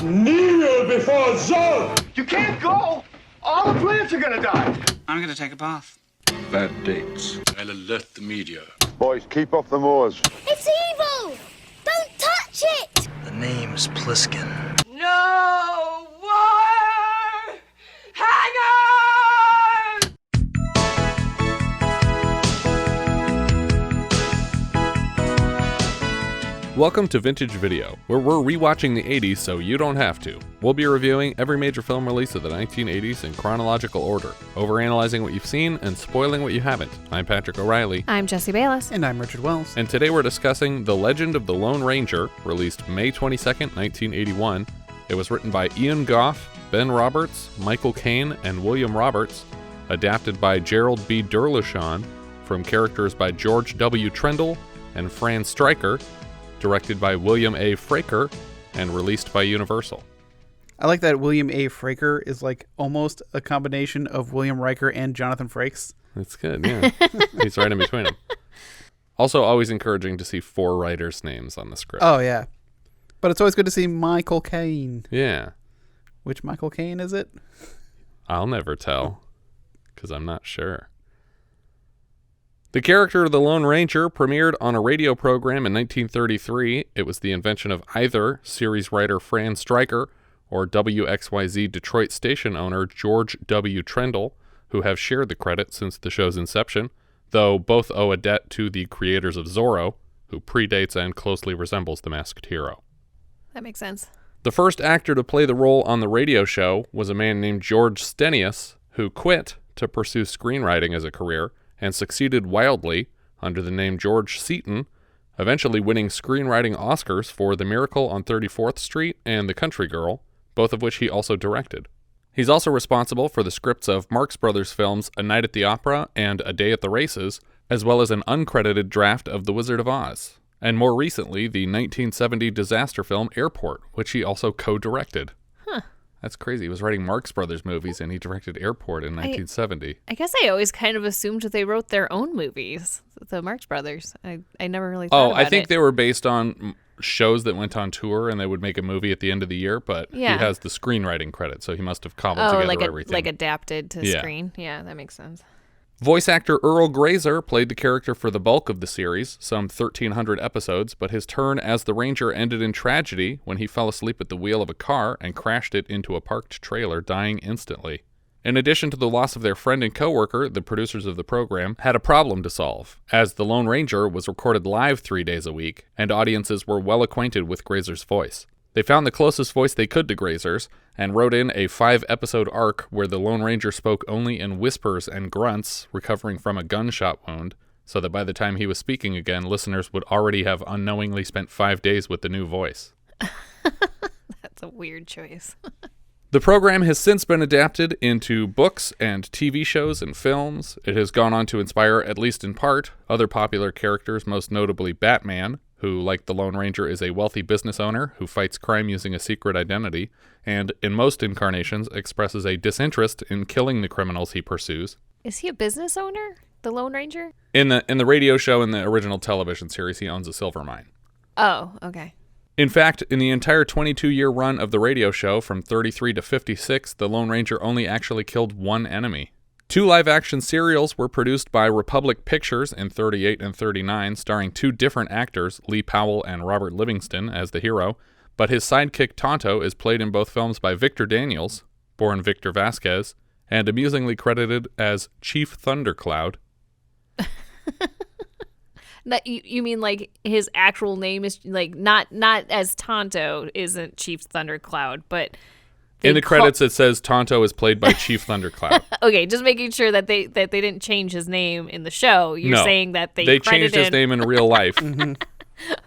Kneel before Zod! You can't go! All the plants are gonna die! I'm gonna take a bath. Bad dates. I'll alert the media. Boys, keep off the moors. It's evil! Don't touch it! The name's Pliskin. No war! Hangers! Welcome to Vintage Video, where we're rewatching the 80s so you don't have to. We'll be reviewing every major film release of the 1980s in chronological order, overanalyzing what you've seen and spoiling what you haven't. I'm Patrick O'Reilly. I'm Jesse Bayless. And I'm Richard Wells. And today we're discussing The Legend of the Lone Ranger, released May 22nd, 1981. It was written by Ian Goff, Ben Roberts, Michael Kane, and William Robards, adapted by Gerald B. Derloshon, from characters by George W. Trendle and Fran Striker, directed by William A. Fraker, and released by Universal. I like that William A. Fraker is like almost a combination of William Riker and Jonathan Frakes. That's good, yeah. He's right in between them. Also, always encouraging to see four writers' names on the script. Oh, yeah. But it's always good to see Michael Caine. Yeah. Which Michael Caine is it? I'll never tell, because I'm not sure. The character of the Lone Ranger premiered on a radio program in 1933. It was the invention of either series writer Fran Striker or WXYZ Detroit station owner George W. Trendle, who have shared the credit since the show's inception, though both owe a debt to the creators of Zorro, who predates and closely resembles the Masked Hero. That makes sense. The first actor to play the role on the radio show was a man named George Stenius, who quit to pursue screenwriting as a career and succeeded wildly under the name George Seaton, eventually winning screenwriting Oscars for The Miracle on 34th Street and The Country Girl, both of which he also directed. He's also responsible for the scripts of Marx Brothers films A Night at the Opera and A Day at the Races, as well as an uncredited draft of The Wizard of Oz, and more recently the 1970 disaster film Airport, which he also co-directed. Huh. That's crazy. He was writing Marx Brothers movies, and he directed Airport in 1970. I guess I always kind of assumed that they wrote their own movies, the Marx Brothers. I never really thought about it. I think they were based on shows that went on tour, and they would make a movie at the end of the year, but he has the screenwriting credit, so he must have cobbled together everything. Like adapted to screen. Yeah, that makes sense. Voice actor Earl Grazer played the character for the bulk of the series, some 1,300 episodes, but his turn as the Ranger ended in tragedy when he fell asleep at the wheel of a car and crashed it into a parked trailer, dying instantly. In addition to the loss of their friend and co-worker, the producers of the program had a problem to solve, as The Lone Ranger was recorded live 3 days a week, and audiences were well acquainted with Grazer's voice. They found the closest voice they could to Grazer's, and wrote in a 5-episode arc where the Lone Ranger spoke only in whispers and grunts, recovering from a gunshot wound, so that by the time he was speaking again, listeners would already have unknowingly spent 5 days with the new voice. That's a weird choice. The program has since been adapted into books and TV shows and films. It has gone on to inspire, at least in part, other popular characters, most notably Batman, who, like the Lone Ranger, is a wealthy business owner who fights crime using a secret identity, and in most incarnations expresses a disinterest in killing the criminals he pursues. Is he a business owner, the Lone Ranger? In the radio show and the original television series, he owns a silver mine. Oh, okay. In fact, in the entire 22-year run of the radio show, from 33 to 56, the Lone Ranger only actually killed one enemy. 2 live-action serials were produced by Republic Pictures in 38 and 39, starring 2 different actors, Lee Powell and Robert Livingston, as the hero, but his sidekick Tonto is played in both films by Victor Daniels, born Victor Vasquez, and amusingly credited as Chief Thundercloud. You mean like his actual name is like not as Tonto isn't Chief Thundercloud, but in the credits it says Tonto is played by Chief Thundercloud. Okay, just making sure that they didn't change his name in the show. You're saying that they changed his name in real life. Mm-hmm.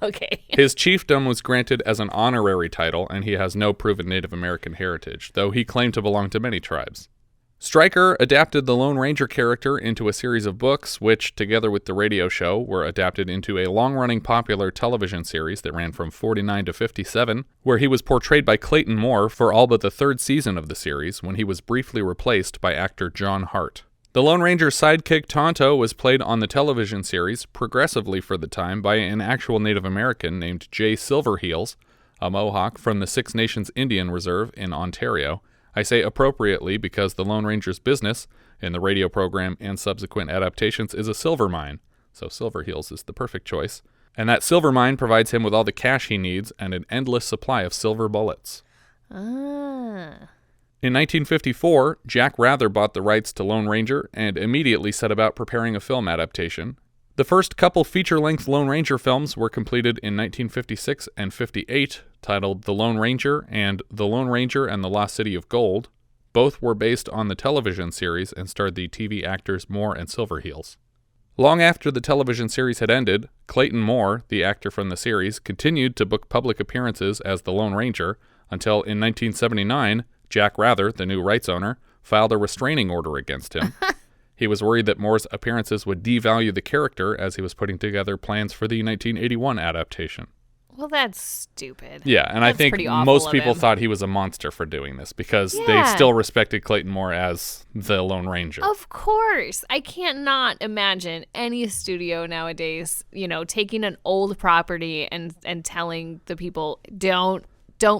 Okay. His chiefdom was granted as an honorary title, and he has no proven Native American heritage, though he claimed to belong to many tribes. Striker adapted the Lone Ranger character into a series of books, which, together with the radio show, were adapted into a long-running popular television series that ran from 49 to 57, where he was portrayed by Clayton Moore for all but the 3rd season of the series, when he was briefly replaced by actor John Hart. The Lone Ranger's sidekick Tonto was played on the television series, progressively for the time, by an actual Native American named Jay Silverheels, a Mohawk from the Six Nations Indian Reserve in Ontario. I say appropriately because the Lone Ranger's business, in the radio program and subsequent adaptations, is a silver mine. So Silverheels is the perfect choice. And that silver mine provides him with all the cash he needs and an endless supply of silver bullets. Ah. In 1954, Jack Rather bought the rights to Lone Ranger and immediately set about preparing a film adaptation. The first couple feature-length Lone Ranger films were completed in 1956 and 58, titled The Lone Ranger and The Lone Ranger and the Lost City of Gold. Both were based on the television series and starred the TV actors Moore and Silverheels. Long after the television series had ended, Clayton Moore, the actor from the series, continued to book public appearances as the Lone Ranger until in 1979, Jack Rather, the new rights owner, filed a restraining order against him. He was worried that Moore's appearances would devalue the character as he was putting together plans for the 1981 adaptation. Well, that's stupid. Yeah, and That's I think pretty awful most of people him. thought he was a monster for doing this because they Yeah. still respected Clayton Moore as the Lone Ranger. Of course. I can't not imagine any studio nowadays, taking an old property and telling the people, don't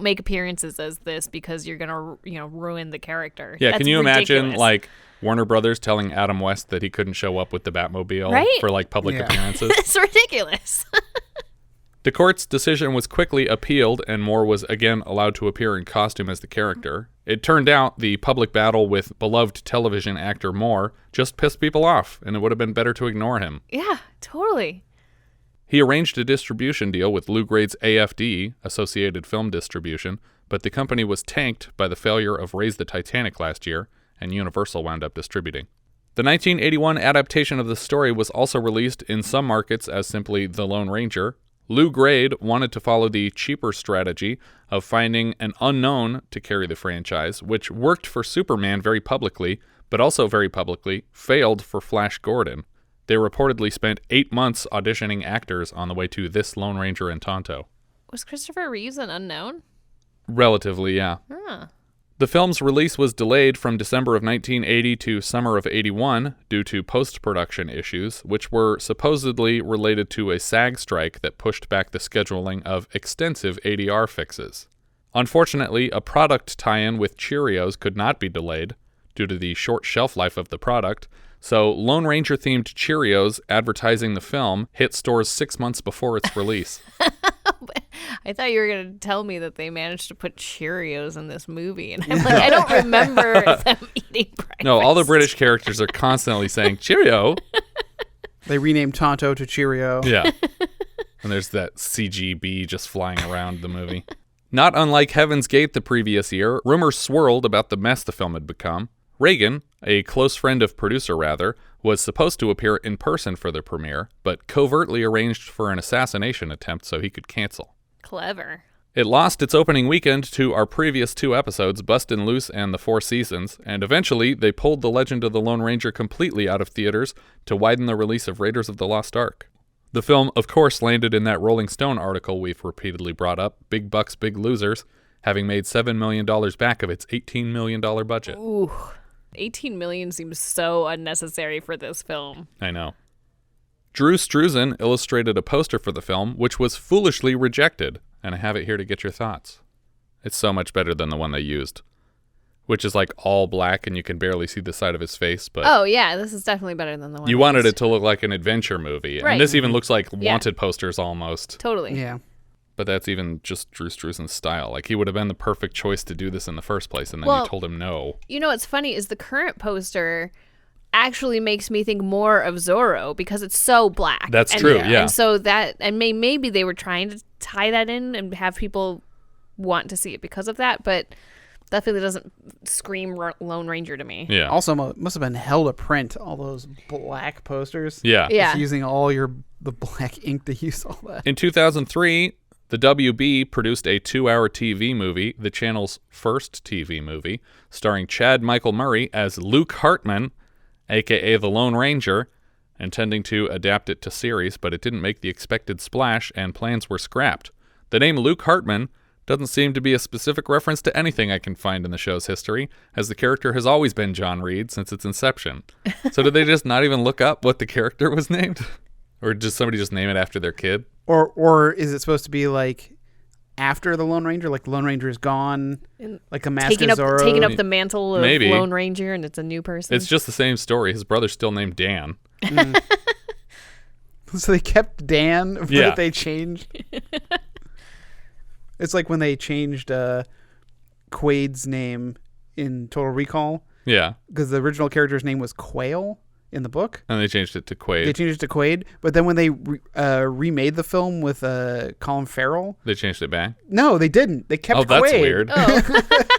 make appearances as this because you're going to, ruin the character. Yeah, That's can you imagine, ridiculous. Warner Brothers telling Adam West that he couldn't show up with the Batmobile Right? for, public Yeah. appearances? It's ridiculous. The court's decision was quickly appealed, and Moore was again allowed to appear in costume as the character. It turned out the public battle with beloved television actor Moore just pissed people off, and it would have been better to ignore him. Yeah, totally. He arranged a distribution deal with Lou Grade's AFD, Associated Film Distribution, but the company was tanked by the failure of Raise the Titanic last year, and Universal wound up distributing. The 1981 adaptation of the story was also released in some markets as simply The Lone Ranger. Lou Grade wanted to follow the cheaper strategy of finding an unknown to carry the franchise, which worked for Superman very publicly, but also very publicly failed for Flash Gordon. They reportedly spent 8 months auditioning actors on the way to this Lone Ranger and Tonto. Was Christopher Reeves an unknown? Relatively, yeah. Huh. The film's release was delayed from December of 1980 to summer of 81 due to post-production issues, which were supposedly related to a SAG strike that pushed back the scheduling of extensive ADR fixes. Unfortunately, a product tie-in with Cheerios could not be delayed due to the short shelf life of the product, so Lone Ranger-themed Cheerios advertising the film hit stores 6 months before its release. I thought you were going to tell me that they managed to put Cheerios in this movie. And I'm like, I don't remember them eating breakfast. No, all the British characters are constantly saying, Cheerio! They renamed Tonto to Cheerio. Yeah. And there's that CGB just flying around the movie. Not unlike Heaven's Gate the previous year, rumors swirled about the mess the film had become. Reagan, a close friend of producer Rather, was supposed to appear in person for the premiere, but covertly arranged for an assassination attempt so he could cancel. Clever. It lost its opening weekend to our previous 2 episodes, Bustin' Loose and The Four Seasons, and eventually they pulled The Legend of the Lone Ranger completely out of theaters to widen the release of Raiders of the Lost Ark. The film, of course, landed in that Rolling Stone article we've repeatedly brought up, Big Bucks, Big Losers, having made $7 million back of its $18 million budget. Ooh. 18 million seems so unnecessary for this film. I know. Drew Struzan illustrated a poster for the film, which was foolishly rejected, and I have it here to get your thoughts. It's so much better than the one they used, which is all black and you can barely see the side of his face. But Oh, yeah, this is definitely better than the one. you they wanted used. it to look like an adventure movie, Right. and this even looks like Yeah. wanted posters almost. Totally. Yeah. But that's even just Drew Struzan's style. He would have been the perfect choice to do this in the first place, and then Well, you told him no. You know what's funny is the current poster actually makes me think more of Zorro because it's so black. That's true, yeah. And so maybe they were trying to tie that in and have people want to see it because of that, but definitely doesn't scream Lone Ranger to me. Yeah. Also, must have been hell to print all those black posters. Yeah. Yeah. Just using the black ink to use all that. In 2003, the WB produced a 2-hour TV movie, the channel's first TV movie, starring Chad Michael Murray as Luke Hartman, a.k.a. the Lone Ranger, intending to adapt it to series, but it didn't make the expected splash, and plans were scrapped. The name Luke Hartman doesn't seem to be a specific reference to anything I can find in the show's history, as the character has always been John Reid since its inception. So did they just not even look up what the character was named? Or did somebody just name it after their kid? Or is it supposed to be after the Lone Ranger? Like the Lone Ranger is gone, like a Master taking up Zorro? the mantle of Maybe. Lone Ranger, and it's a new person. It's just the same story. His brother's still named Dan. So they kept Dan, but Yeah. they changed. It's like when they changed Quaid's name in Total Recall, Yeah. because the original character's name was Quail in the book. And they changed it to Quaid. They changed it to Quaid, but then when they remade the film with Colin Farrell, They changed it back. no, they didn't. They kept Oh, that's Quaid. weird.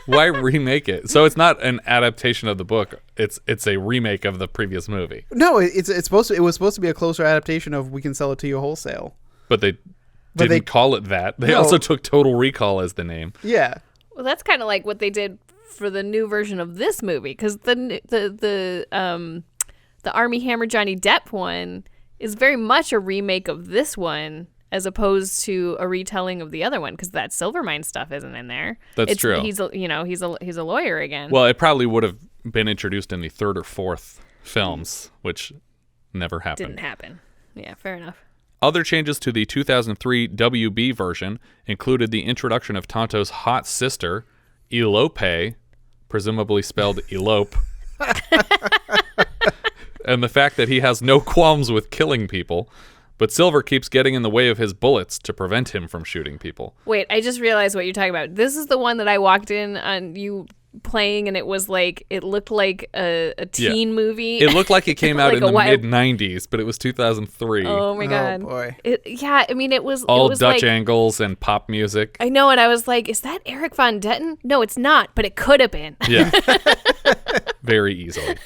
Why remake it? So it's not an adaptation of the book. It's a remake of the previous movie. No, it was supposed to be a closer adaptation of We Can Sell It to You Wholesale. But they But didn't they- call it that. They No. also took Total Recall as the name. Yeah. Well, that's kind of like what they did for the new version of this movie, because the Army Hammer Johnny Depp one is very much a remake of this one, as opposed to a retelling of the other one, because that Silvermine stuff isn't in there. That's true. He's a lawyer again. Well, it probably would have been introduced in the third or fourth films, which never happened. Didn't happen. Yeah, fair enough. Other changes to the 2003 WB version included the introduction of Tonto's hot sister, Elope, presumably spelled elope, and the fact that he has no qualms with killing people, but Silver keeps getting in the way of his bullets to prevent him from shooting people. Wait, I just realized what you're talking about. This is the one that I walked in on you playing, and it was like, it looked like a teen movie. It looked like it came out Like in a the wild- mid-90s, but it was 2003. Oh my god. Oh boy. Yeah, I mean, it was All it was Dutch like, angles and pop music. I know, and I was like, is that Eric Von Detten? No, it's not, but it could have been. Yeah. Very easily.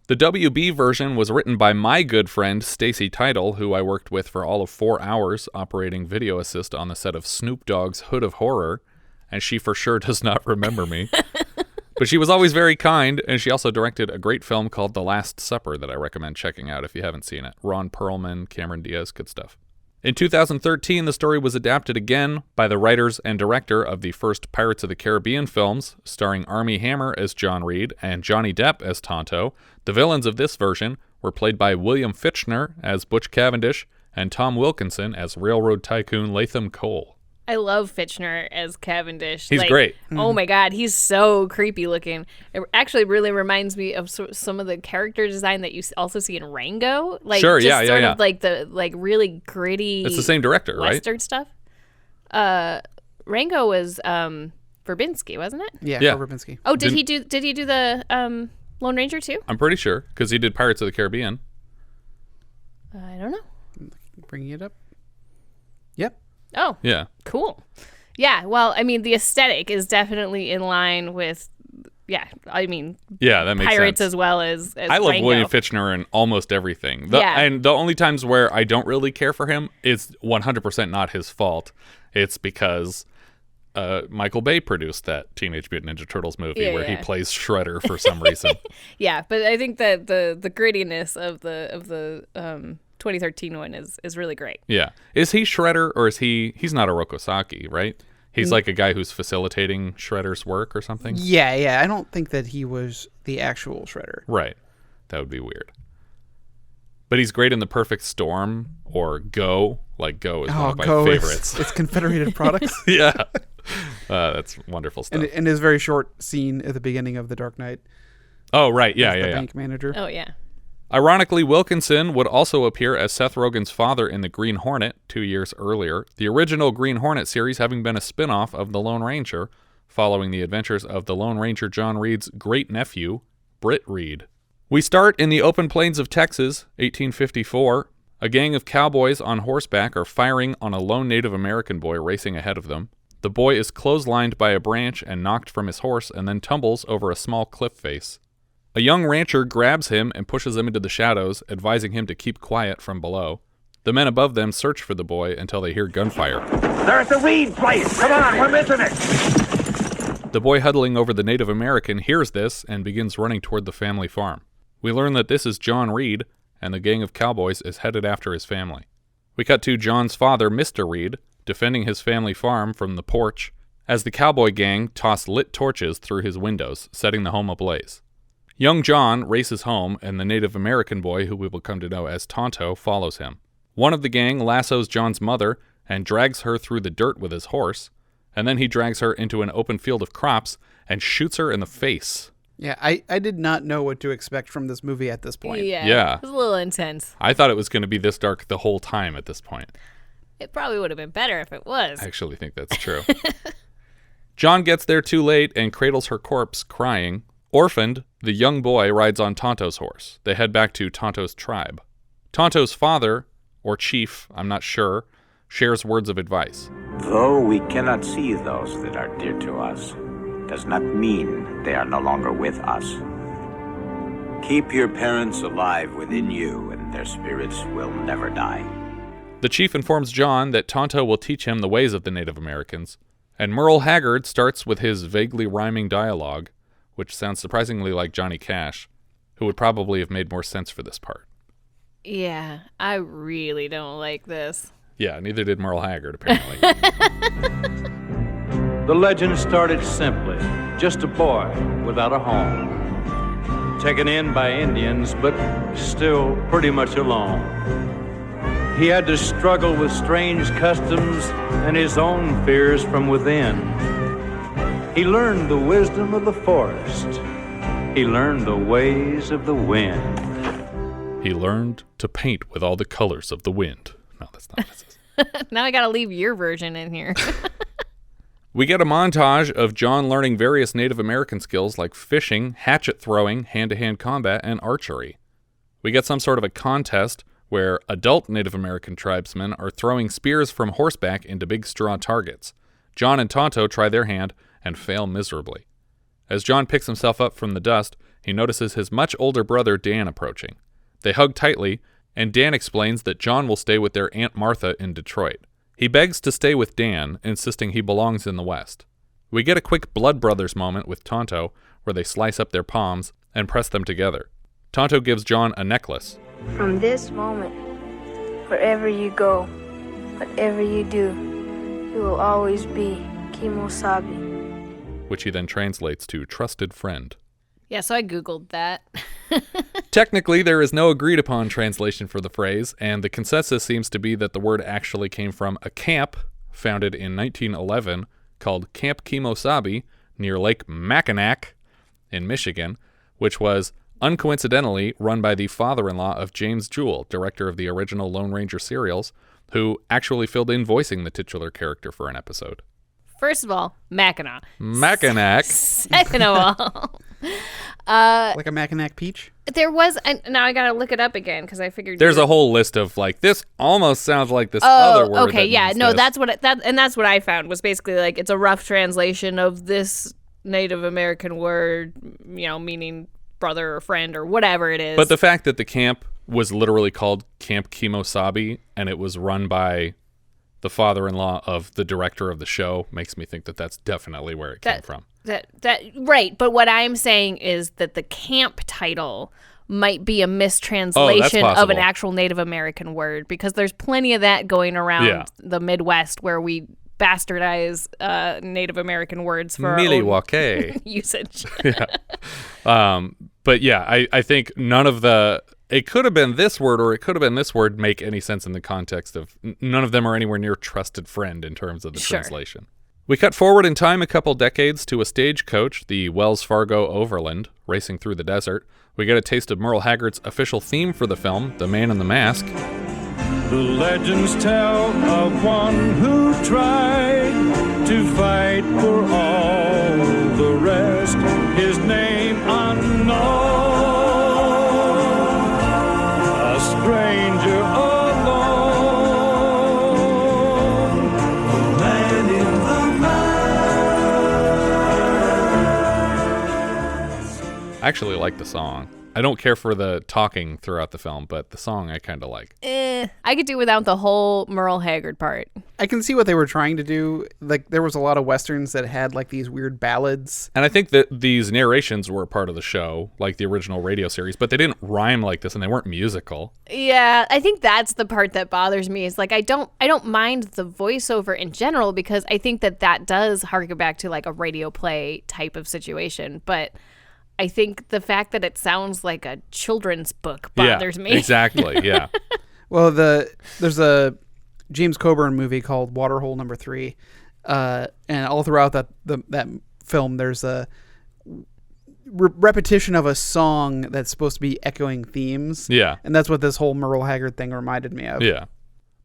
The WB version was written by my good friend Stacy Title, who I worked with for all of 4 hours operating video assist on the set of Snoop Dogg's Hood of Horror, and she for sure does not remember me. But she was always very kind, and she also directed a great film called The Last Supper that I recommend checking out if you haven't seen it. Ron Perlman, Cameron Diaz, good stuff. In 2013, the story was adapted again by the writers and director of the first Pirates of the Caribbean films, starring Armie Hammer as John Reid and Johnny Depp as Tonto. The villains of this version were played by William Fichtner as Butch Cavendish and Tom Wilkinson as railroad tycoon Latham Cole. I love Fichtner as Cavendish. He's great. Oh my god, he's so creepy looking. It actually really reminds me of some of the character design that you also see in Rango. Like, Sure, just yeah, sort yeah. of like the really gritty. It's the same director, right? Western stuff. Rango was Verbinski, wasn't it? Yeah, Yeah. Verbinski. Oh, did he do the Lone Ranger too? I'm pretty sure, because he did Pirates of the Caribbean. I don't know. Bringing it up. Yep. Oh, Yeah. cool. Yeah, well, I mean, the aesthetic is definitely in line with, I mean, Yeah, that makes Pirates sense. as well as I love Rango. William Fichtner in almost everything. Yeah. And the only times where I don't really care for him is 100% not his fault. It's because Michael Bay produced that Teenage Mutant Ninja Turtles movie Yeah, where he yeah. plays Shredder for some reason. Yeah, but I think that the grittiness of the 2013 one is really great. Yeah. Is he Shredder or is he's not a Rokosaki, right? He's like a guy who's facilitating Shredder's work or something? Yeah. I don't think that he was the actual Shredder. Right. That would be weird. But he's great in The Perfect Storm or Go. Like Go is one of my favorites. It's Confederated Products. Yeah. That's wonderful stuff. And his very short scene at the beginning of The Dark Knight. Oh, right. Yeah, as yeah, the yeah. bank manager. Oh yeah. Ironically, Wilkinson would also appear as Seth Rogen's father in The Green Hornet 2 years earlier, the original Green Hornet series having been a spin-off of The Lone Ranger, following the adventures of the Lone Ranger John Reed's great-nephew, Britt Reid. We start in the open plains of Texas, 1854. A gang of cowboys on horseback are firing on a lone Native American boy racing ahead of them. The boy is clotheslined by a branch and knocked from his horse and then tumbles over a small cliff face. A young rancher grabs him and pushes him into the shadows, advising him to keep quiet from below. The men above them search for the boy until they hear gunfire. They're at the Reid place. Come on, we're missing it. The boy huddling over the Native American hears this and begins running toward the family farm. We learn that this is John Reid, and the gang of cowboys is headed after his family. We cut to John's father, Mr. Reid, defending his family farm from the porch, as the cowboy gang toss lit torches through his windows, setting the home ablaze. Young John races home, and the Native American boy, who we will come to know as Tonto, follows him. One of the gang lassos John's mother and drags her through the dirt with his horse, and then he drags her into an open field of crops and shoots her in the face. Yeah, I did not know what to expect from this movie at this point. Yeah. It was a little intense. I thought it was going to be this dark the whole time at this point. It probably would have been better if it was. I actually think that's true. John gets there too late and cradles her corpse, crying. Orphaned, the young boy rides on Tonto's horse. They head back to Tonto's tribe. Tonto's father, or chief, I'm not sure, shares words of advice. Though we cannot see those that are dear to us, does not mean they are no longer with us. Keep your parents alive within you, and their spirits will never die. The chief informs John that Tonto will teach him the ways of the Native Americans, and Merle Haggard starts with his vaguely rhyming dialogue, which sounds surprisingly like Johnny Cash, who would probably have made more sense for this part. Yeah, I really don't like this. Yeah, neither did Merle Haggard, apparently. The legend started simply, just a boy without a home, taken in by Indians, but still pretty much alone. He had to struggle with strange customs and his own fears from within. He learned the wisdom of the forest. He learned the ways of the wind. He learned to paint with all the colors of the wind. No, that's not what it says. Now I gotta leave your version in here. We get a montage of John learning various Native American skills like fishing, hatchet throwing, hand-to-hand combat, and archery. We get some sort of a contest where adult Native American tribesmen are throwing spears from horseback into big straw targets. John and Tonto try their hand and fail miserably. As John picks himself up from the dust, he notices his much older brother Dan approaching. They hug tightly, and Dan explains that John will stay with their Aunt Martha in Detroit. He begs to stay with Dan, insisting he belongs in the West. We get a quick Blood Brothers moment with Tonto, where they slice up their palms and press them together. Tonto gives John a necklace. From this moment, wherever you go, whatever you do, you will always be Kimosabi. Which he then translates to trusted friend. Yeah, so I Googled that. Technically, there is no agreed upon translation for the phrase, and the consensus seems to be that the word actually came from a camp founded in 1911 called Camp Kimosabi near Lake Mackinac in Michigan, which was uncoincidentally run by the father-in-law of James Jewell, director of the original Lone Ranger serials, who actually filled in voicing the titular character for an episode. First of all, Mackinac. Mackinac. Second of all, Like a Mackinac peach? there was, and now I gotta look it up again because I figured There's a whole list of like, this almost sounds like this other word. Okay, that yeah, means no, this. that's what that's what I found was basically like it's a rough translation of this Native American word, meaning brother or friend or whatever it is. But the fact that the camp was literally called Camp Kimosabi and it was run by the father-in-law of the director of the show makes me think that that's definitely where it came from. That right, but what I'm saying is that the camp title might be a mistranslation of an actual Native American word because there's plenty of that going around the Midwest where we bastardize Native American words for our own usage. But yeah, I think none of the it could have been this word or it could have been this word make any sense in the context of none of them are anywhere near trusted friend in terms of the translation. We cut forward in time a couple decades to a stagecoach, the Wells Fargo Overland, racing through the desert. We get a taste of Merle Haggard's official theme for the film, The Man in the Mask. The legends tell of one who tried to fight for all the rest. His name unknown, a stranger alone, the man in the mask. I actually like the song. I don't care for the talking throughout the film, but the song I kind of like. I could do without the whole Merle Haggard part. I can see what they were trying to do. Like, there was a lot of Westerns that had, like, these weird ballads. And I think that these narrations were part of the show, like the original radio series, but they didn't rhyme like this and they weren't musical. Yeah, I think that's the part that bothers me is, like, I don't mind the voiceover in general because I think that does harken back to, like, a radio play type of situation, but I think the fact that it sounds like a children's book bothers me. Exactly, yeah. Well, there's a James Coburn movie called Waterhole Number 3. And all throughout that film, there's a repetition of a song that's supposed to be echoing themes. Yeah. And that's what this whole Merle Haggard thing reminded me of. Yeah.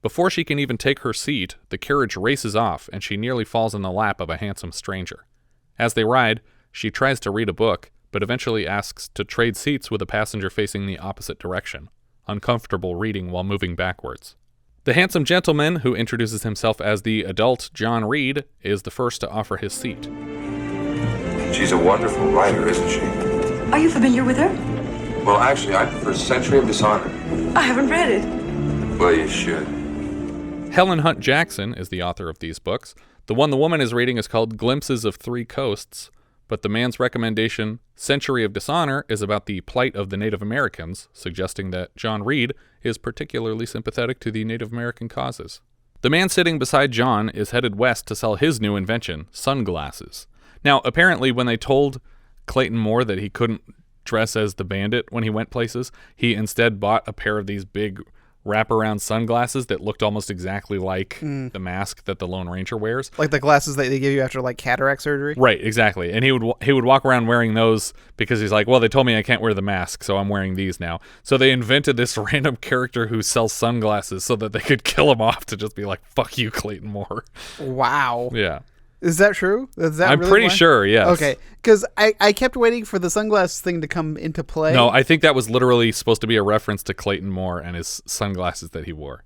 Before she can even take her seat, the carriage races off and she nearly falls in the lap of a handsome stranger. As they ride, she tries to read a book, but eventually asks to trade seats with a passenger facing the opposite direction, uncomfortable reading while moving backwards. The handsome gentleman, who introduces himself as the adult John Reid, is the first to offer his seat. She's a wonderful writer, isn't she? Are you familiar with her? Well, actually, I prefer Century of Dishonor. I haven't read it. Well, you should. Helen Hunt Jackson is the author of these books. The one the woman is reading is called Glimpses of Three Coasts, but the man's recommendation, Century of Dishonor, is about the plight of the Native Americans, suggesting that John Reid is particularly sympathetic to the Native American causes. The man sitting beside John is headed west to sell his new invention, sunglasses. Now, apparently, when they told Clayton Moore that he couldn't dress as the bandit when he went places, he instead bought a pair of these big wraparound sunglasses that looked almost exactly like the mask that the Lone Ranger wears. Like the glasses that they give you after like cataract surgery? Right, exactly. And he would walk around wearing those because he's like, well, they told me I can't wear the mask, so I'm wearing these now. So they invented this random character who sells sunglasses so that they could kill him off to just be like, fuck you, Clayton Moore. Wow. Yeah. Is that true? Is that I'm really pretty why? sure, yes. Okay, because I kept waiting for the sunglasses thing to come into play. No, I think that was literally supposed to be a reference to Clayton Moore and his sunglasses that he wore.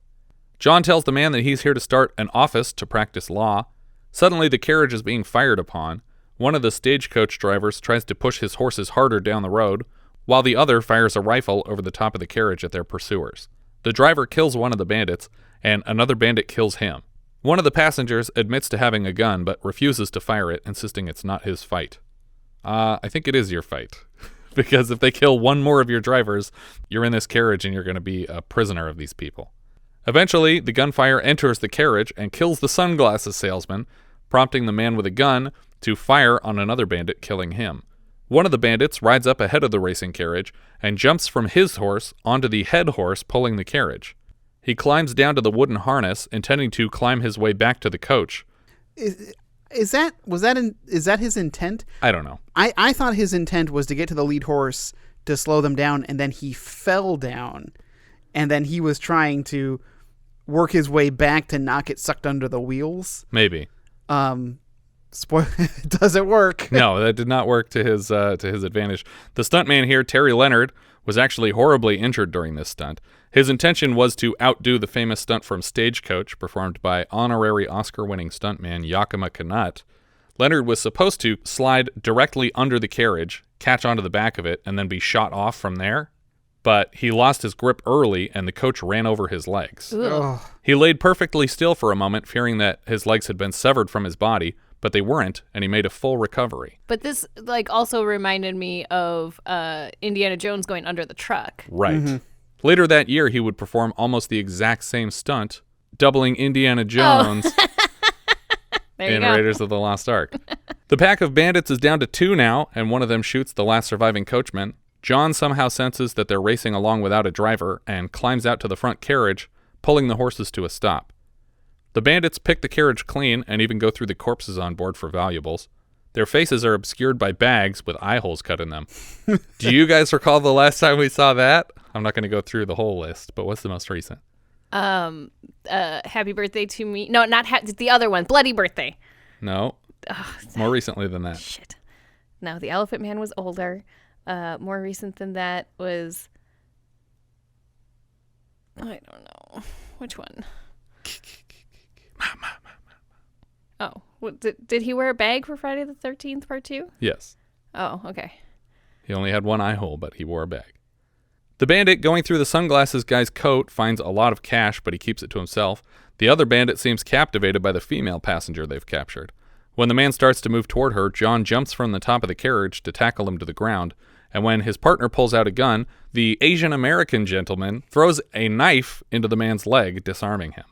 John tells the man that he's here to start an office to practice law. Suddenly, the carriage is being fired upon. One of the stagecoach drivers tries to push his horses harder down the road, while the other fires a rifle over the top of the carriage at their pursuers. The driver kills one of the bandits, and another bandit kills him. One of the passengers admits to having a gun, but refuses to fire it, insisting it's not his fight. I think it is your fight. Because if they kill one more of your drivers, you're in this carriage and you're going to be a prisoner of these people. Eventually, the gunfire enters the carriage and kills the sunglasses salesman, prompting the man with a gun to fire on another bandit, killing him. One of the bandits rides up ahead of the racing carriage and jumps from his horse onto the head horse pulling the carriage. He climbs down to the wooden harness, intending to climb his way back to the coach. Is that his intent? I don't know. I thought his intent was to get to the lead horse to slow them down, and then he fell down, and then he was trying to work his way back to not get sucked under the wheels. Maybe. Does it work? No, that did not work to his advantage. The stuntman here, Terry Leonard, was actually horribly injured during this stunt. His intention was to outdo the famous stunt from Stagecoach, performed by honorary Oscar-winning stuntman Yakima Canutt. Leonard was supposed to slide directly under the carriage, catch onto the back of it, and then be shot off from there. But he lost his grip early, and the coach ran over his legs. He laid perfectly still for a moment, fearing that his legs had been severed from his body, but they weren't, and he made a full recovery. But this also reminded me of Indiana Jones going under the truck. Right. Mm-hmm. Later that year, he would perform almost the exact same stunt, doubling Indiana Jones in Raiders of the Lost Ark. The pack of bandits is down to 2 now, and one of them shoots the last surviving coachman. John somehow senses that they're racing along without a driver and climbs out to the front carriage, pulling the horses to a stop. The bandits pick the carriage clean and even go through the corpses on board for valuables. Their faces are obscured by bags with eye holes cut in them. Do you guys recall the last time we saw that? I'm not going to go through the whole list, but what's the most recent? Happy Birthday to Me. No, not the other one. Bloody Birthday. No. More recently than that. Shit. No, the Elephant Man was older. More recent than that was... I don't know. Which one? Oh, did he wear a bag for Friday the 13th Part 2? Yes. Oh, okay. He only had one eye hole, but he wore a bag. The bandit going through the sunglasses guy's coat finds a lot of cash, but he keeps it to himself. The other bandit seems captivated by the female passenger they've captured. When the man starts to move toward her, John jumps from the top of the carriage to tackle him to the ground, and when his partner pulls out a gun, the Asian American gentleman throws a knife into the man's leg, disarming him.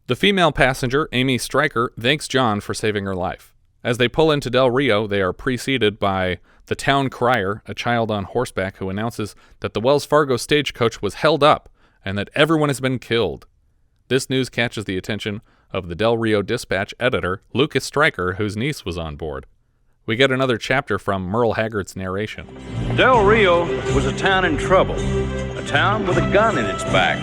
The female passenger, Amy Striker, thanks John for saving her life. As they pull into Del Rio, they are preceded by the town crier, a child on horseback who announces that the Wells Fargo stagecoach was held up and that everyone has been killed. This news catches the attention of the Del Rio Dispatch editor, Lucas Stryker, whose niece was on board. We get another chapter from Merle Haggard's narration. Del Rio was a town in trouble, a town with a gun in its back,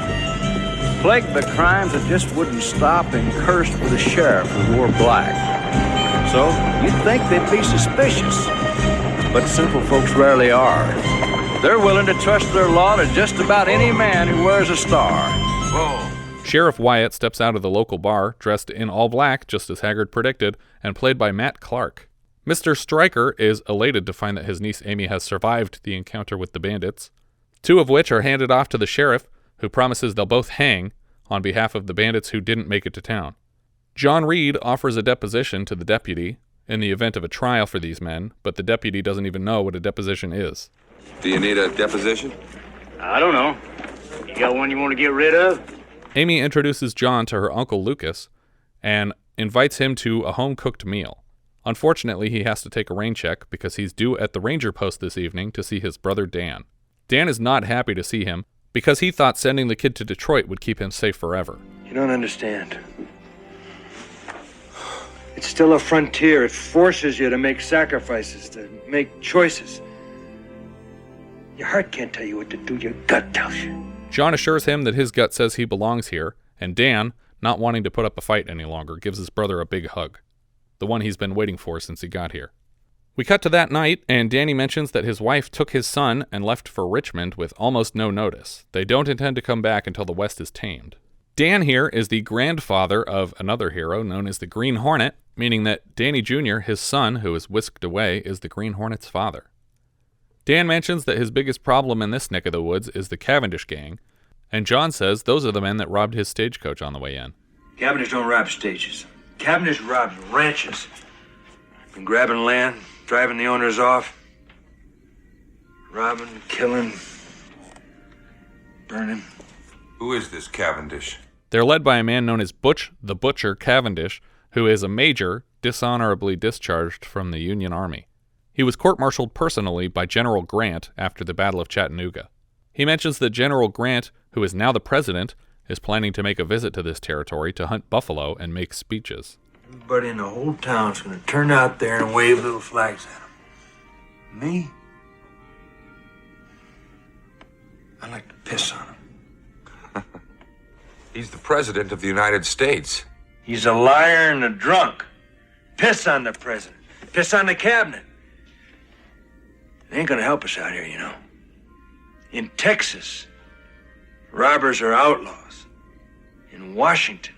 plagued by crimes that just wouldn't stop and cursed with a sheriff who wore black. So you'd think they'd be suspicious, but simple folks rarely are. They're willing to trust their law to just about any man who wears a star. Whoa. Sheriff Wiatt steps out of the local bar, dressed in all black, just as Haggard predicted, and played by Matt Clark. Mr. Stryker is elated to find that his niece Amy has survived the encounter with the bandits, 2 of which are handed off to the sheriff, who promises they'll both hang on behalf of the bandits who didn't make it to town. John Reid offers a deposition to the deputy in the event of a trial for these men, but the deputy doesn't even know what a deposition is. Do you need a deposition? I don't know. You got one you want to get rid of? Amy introduces John to her uncle Lucas and invites him to a home-cooked meal. Unfortunately, he has to take a rain check because he's due at the ranger post this evening to see his brother Dan. Dan is not happy to see him because he thought sending the kid to Detroit would keep him safe forever. You don't understand. It's still a frontier. It forces you to make sacrifices, to make choices. Your heart can't tell you what to do. Your gut tells you. John assures him that his gut says he belongs here, and Dan, not wanting to put up a fight any longer, gives his brother a big hug. The one he's been waiting for since he got here. We cut to that night, and Danny mentions that his wife took his son and left for Richmond with almost no notice. They don't intend to come back until the West is tamed. Dan here is the grandfather of another hero known as the Green Hornet, meaning that Danny Jr., his son, who is whisked away, is the Green Hornet's father. Dan mentions that his biggest problem in this neck of the woods is the Cavendish gang, and John says those are the men that robbed his stagecoach on the way in. Cavendish don't rob stages. Cavendish robs ranches. Been grabbing land, driving the owners off, robbing, killing, burning. Who is this Cavendish? They're led by a man known as Butch the Butcher Cavendish, who is a major dishonorably discharged from the Union Army. He was court-martialed personally by General Grant after the Battle of Chattanooga. He mentions that General Grant, who is now the president, is planning to make a visit to this territory to hunt buffalo and make speeches. Everybody in the whole town's gonna turn out there and wave little flags at him. Me? I like to piss on him. He's the president of the United States. He's a liar and a drunk. Piss on the president. Piss on the cabinet. They ain't gonna help us out here, you know. In Texas, robbers are outlaws. In Washington,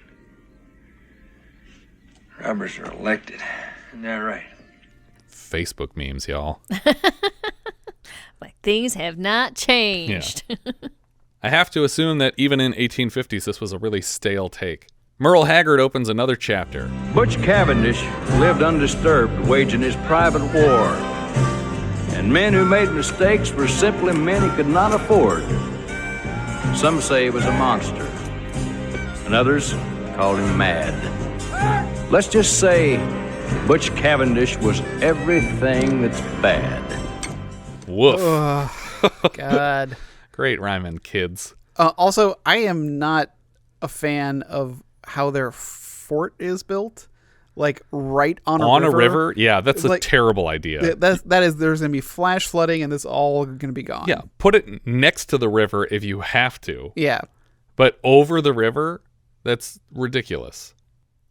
robbers are elected. Isn't that right? Facebook memes, y'all. Like things have not changed. Yeah. I have to assume that even in 1850s, this was a really stale take. Merle Haggard opens another chapter. Butch Cavendish lived undisturbed, waging his private war. And men who made mistakes were simply men he could not afford. Some say he was a monster, and others called him mad. Let's just say Butch Cavendish was everything that's bad. Woof. Oh, God. Great rhyming, kids. Also, I am not a fan of how their fort is built. Like right on a river. Yeah, that's a terrible idea. That is, there's going to be flash flooding and this all going to be gone. Yeah, put it next to the river if you have to. Yeah. But over the river, that's ridiculous.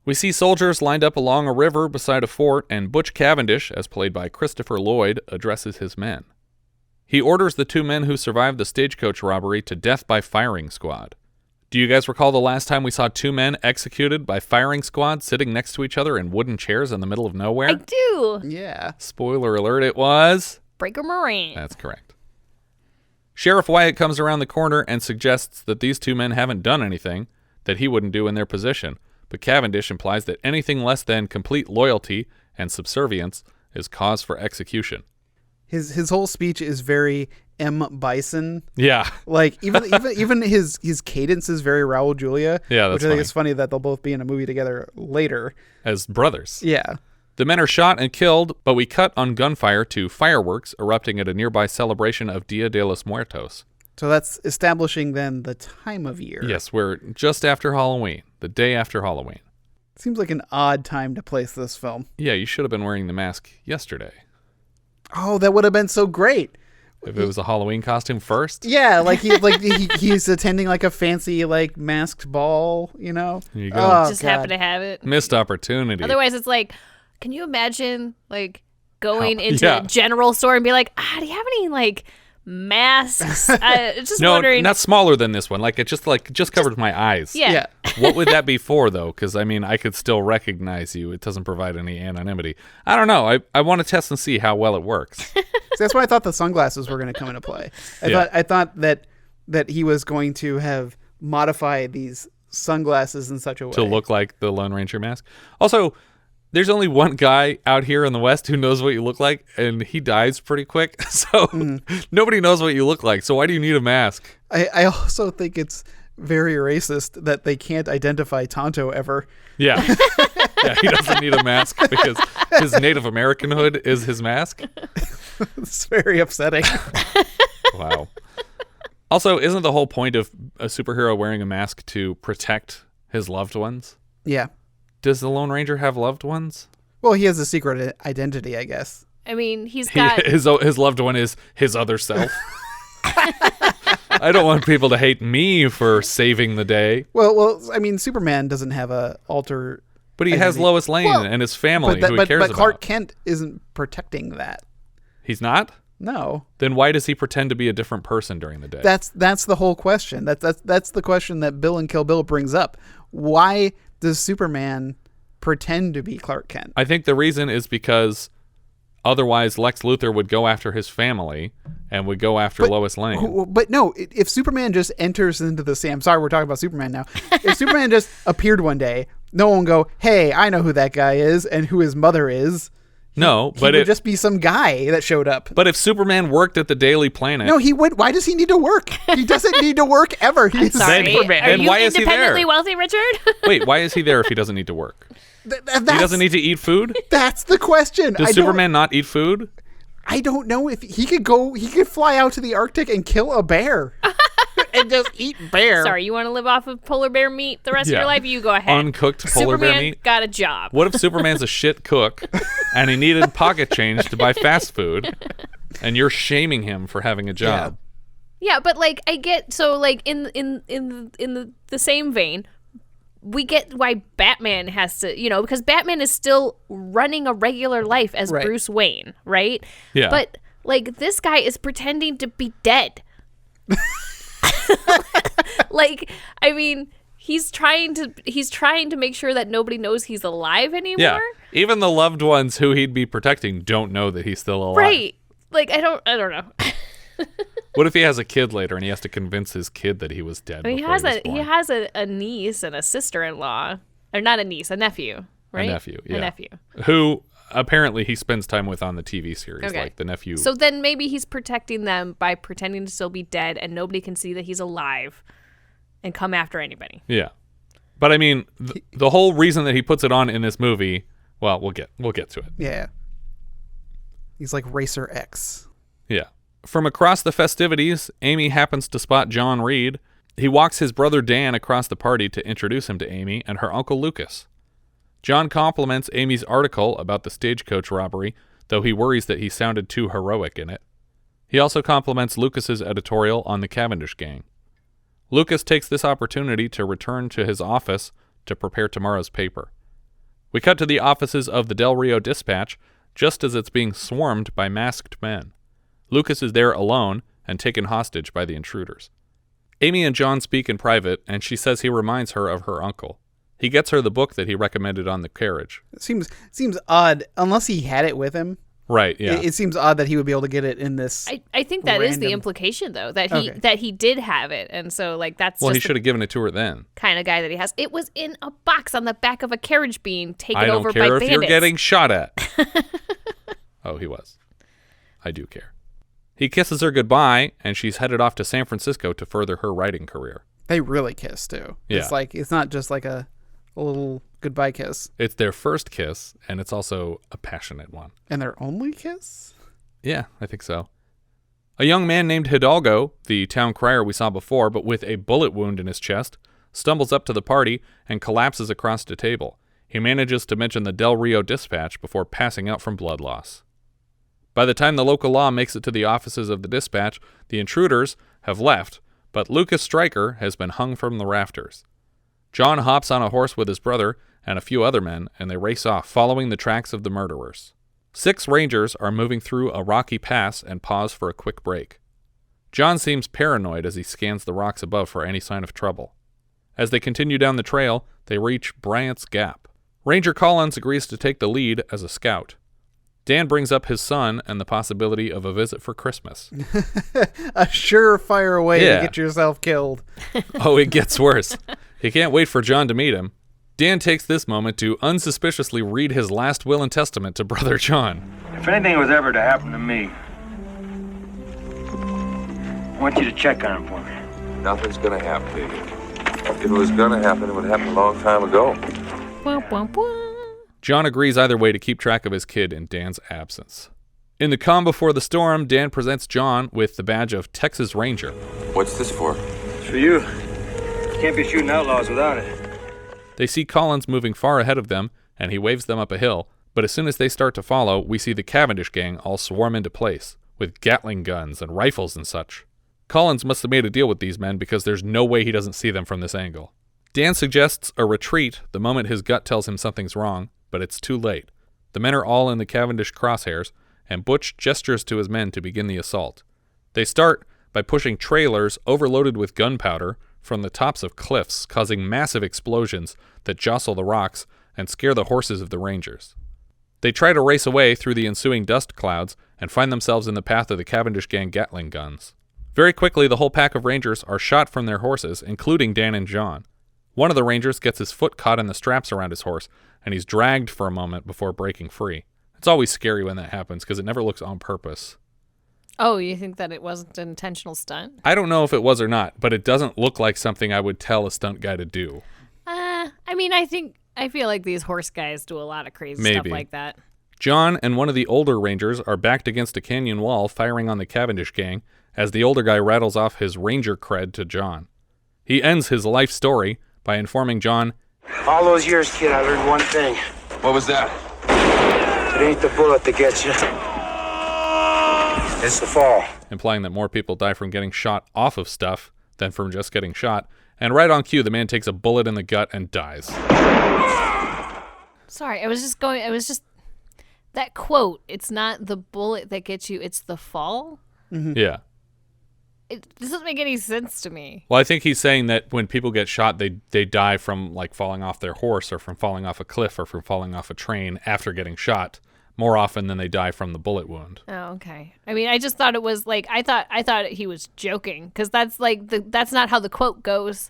We see soldiers lined up along a river beside a fort, and Butch Cavendish, as played by Christopher Lloyd, addresses his men. He orders the 2 men who survived the stagecoach robbery to death by firing squad. Do you guys recall the last time we saw 2 men executed by firing squad sitting next to each other in wooden chairs in the middle of nowhere? I do. Yeah. Spoiler alert, it was... Breaker Moran. That's correct. Sheriff Wiatt comes around the corner and suggests that these 2 men haven't done anything that he wouldn't do in their position, but Cavendish implies that anything less than complete loyalty and subservience is cause for execution. His whole speech is very M. Bison. Yeah. Like even his cadence is very Raul Julia. Yeah, that's which I think is funny that they'll both be in a movie together later as brothers. Yeah. The men are shot and killed, but we cut on gunfire to fireworks erupting at a nearby celebration of Dia de los Muertos. So that's establishing then the time of year. Yes, we're just after Halloween, the day after Halloween. Seems like an odd time to place this film. Yeah, you should have been wearing the mask yesterday. Oh, that would have been so great. If it was a Halloween costume first? Yeah, he's attending like a fancy like masked ball, you know? There you go. Oh, Just God. happen to have it. Missed opportunity. Otherwise, it's like, can you imagine like going into a general store and be like, do you have any like masks? Just no, wondering. not smaller than this one. Like it just covered my eyes. Yeah. What would that be for though? Because I mean, I could still recognize you. It doesn't provide any anonymity. I don't know. I want to test and see how well it works. So that's why I thought the sunglasses were going to come into play. I thought that he was going to have modified these sunglasses in such a way to look like the Lone Ranger mask. Also, there's only one guy out here in the West who knows what you look like, and he dies pretty quick. So nobody knows what you look like. So why do you need a mask? I also think it's very racist that they can't identify Tonto ever. Yeah. Yeah, he doesn't need a mask because his Native American hood is his mask. It's very upsetting. Wow. Also, isn't the whole point of a superhero wearing a mask to protect his loved ones? Yeah. Does the Lone Ranger have loved ones? Well, he has a secret identity, I guess. I mean, he's got his loved one is his other self. I don't want people to hate me for saving the day. Well, I mean, Superman doesn't have a alter. But he has Lois Lane and his family who he cares about. But Clark Kent isn't protecting that. He's not? No. Then why does he pretend to be a different person during the day? That's the whole question. That's the question that Bill and Kill Bill brings up. Why does Superman pretend to be Clark Kent? I think the reason is because otherwise Lex Luthor would go after his family and would go after Lois Lane. But no, if Superman just enters into the scene, I'm sorry, we're talking about Superman now. If Superman just appeared one day, no one would go, hey, I know who that guy is and who his mother is. No, but it would just be some guy that showed up. But if Superman worked at the Daily Planet, no, he would. Why does he need to work? He doesn't need to work ever. He's Superman. Are you why is he there? independently wealthy, Richard? Wait, why is he there if he doesn't need to work? He doesn't need to eat food? That's the question. Does Superman not eat food? I don't know if he could fly out to the Arctic and kill a bear and just eat bear. Sorry, you want to live off of polar bear meat the rest of your life? You go ahead. Uncooked polar bear meat? Got a job. What if Superman's a shit cook and he needed pocket change to buy fast food and you're shaming him for having a job? Yeah, but like I get so like in the same vein, we get why Batman has to, because Batman is still running a regular life as Bruce Wayne, right? Yeah. But like this guy is pretending to be dead. Like, I mean, he's trying to make sure that nobody knows he's alive anymore. Yeah. Even the loved ones who he'd be protecting don't know that he's still alive. Right. Like I don't know. What if he has a kid later and he has to convince his kid that he was dead? I mean, he has a niece and a sister-in-law, or not a niece, a nephew, right? A nephew, yeah. A nephew. Who apparently he spends time with on the TV series, Okay. like the nephew. So then maybe he's protecting them by pretending to still be dead, and nobody can see that he's alive and come after anybody. Yeah, but I mean, the whole reason that he puts it on in this movie, well, we'll get to it. Yeah, he's like Racer X. Yeah. From across the festivities, Amy happens to spot John Reid. He walks his brother Dan across the party to introduce him to Amy and her uncle Lucas. John compliments Amy's article about the stagecoach robbery, though he worries that he sounded too heroic in it. He also compliments Lucas's editorial on the Cavendish gang. Lucas takes this opportunity to return to his office to prepare tomorrow's paper. We cut to the offices of the Del Rio Dispatch just as it's being swarmed by masked men. Lucas is there alone and taken hostage by the intruders. Amy and John speak in private, and she says he reminds her of her uncle. He gets her the book that he recommended on the carriage. It seems odd, unless he had it with him. Right, yeah. It seems odd that he would be able to get it in this. I think that is the implication, though, that he did have it, and so like that's. Well, he should have given it to her then. Kind of guy that he has. It was in a box on the back of a carriage being taken over by bandits. I don't care if you're getting shot at. Oh, he was. I do care. He kisses her goodbye, and she's headed off to San Francisco to further her writing career. They really kiss, too. Yeah. It's not just like a little goodbye kiss. It's their first kiss, and it's also a passionate one. And their only kiss? Yeah, I think so. A young man named Hidalgo, the town crier we saw before, but with a bullet wound in his chest, stumbles up to the party and collapses across a table. He manages to mention the Del Rio Dispatch before passing out from blood loss. By the time the local law makes it to the offices of the Dispatch, the intruders have left, but Lucas Stryker has been hung from the rafters. John hops on a horse with his brother and a few other men, and they race off, following the tracks of the murderers. 6 rangers are moving through a rocky pass and pause for a quick break. John seems paranoid as he scans the rocks above for any sign of trouble. As they continue down the trail, they reach Bryant's Gap. Ranger Collins agrees to take the lead as a scout. Dan brings up his son and the possibility of a visit for Christmas. A surefire way to get yourself killed. Oh, it gets worse. He can't wait for John to meet him. Dan takes this moment to unsuspiciously read his last will and testament to Brother John. If anything was ever to happen to me, I want you to check on him for me. Nothing's gonna happen to you. If it was gonna happen, it would happen a long time ago. John agrees either way to keep track of his kid in Dan's absence. In the calm before the storm, Dan presents John with the badge of Texas Ranger. What's this for? It's for you. Can't be shooting outlaws without it. They see Collins moving far ahead of them, and he waves them up a hill, but as soon as they start to follow, we see the Cavendish gang all swarm into place, with Gatling guns and rifles and such. Collins must have made a deal with these men because there's no way he doesn't see them from this angle. Dan suggests a retreat the moment his gut tells him something's wrong, but it's too late. The men are all in the Cavendish crosshairs, and Butch gestures to his men to begin the assault. They start by pushing trailers overloaded with gunpowder from the tops of cliffs, causing massive explosions that jostle the rocks and scare the horses of the Rangers. They try to race away through the ensuing dust clouds and find themselves in the path of the Cavendish gang Gatling guns. Very quickly, the whole pack of Rangers are shot from their horses, including Dan and John. One of the Rangers gets his foot caught in the straps around his horse, and he's dragged for a moment before breaking free. It's always scary when that happens because it never looks on purpose. Oh, you think that it wasn't an intentional stunt? I don't know if it was or not, but it doesn't look like something I would tell a stunt guy to do. I feel like these horse guys do a lot of crazy stuff like that. John and one of the older Rangers are backed against a canyon wall firing on the Cavendish gang as the older guy rattles off his Ranger cred to John. He ends his life story by informing John, All those years, kid, I learned one thing. What was that? It ain't the bullet that gets you. It's the fall. Implying that more people die from getting shot off of stuff than from just getting shot. And right on cue, the man takes a bullet in the gut and dies. Sorry, it was just that quote, it's not the bullet that gets you, it's the fall? Mm-hmm. Yeah. It doesn't make any sense to me. Well, I think he's saying that when people get shot, they die from like falling off their horse or from falling off a cliff or from falling off a train after getting shot more often than they die from the bullet wound. Oh, okay. I mean, I just thought it was like I thought he was joking because that's like that's not how the quote goes.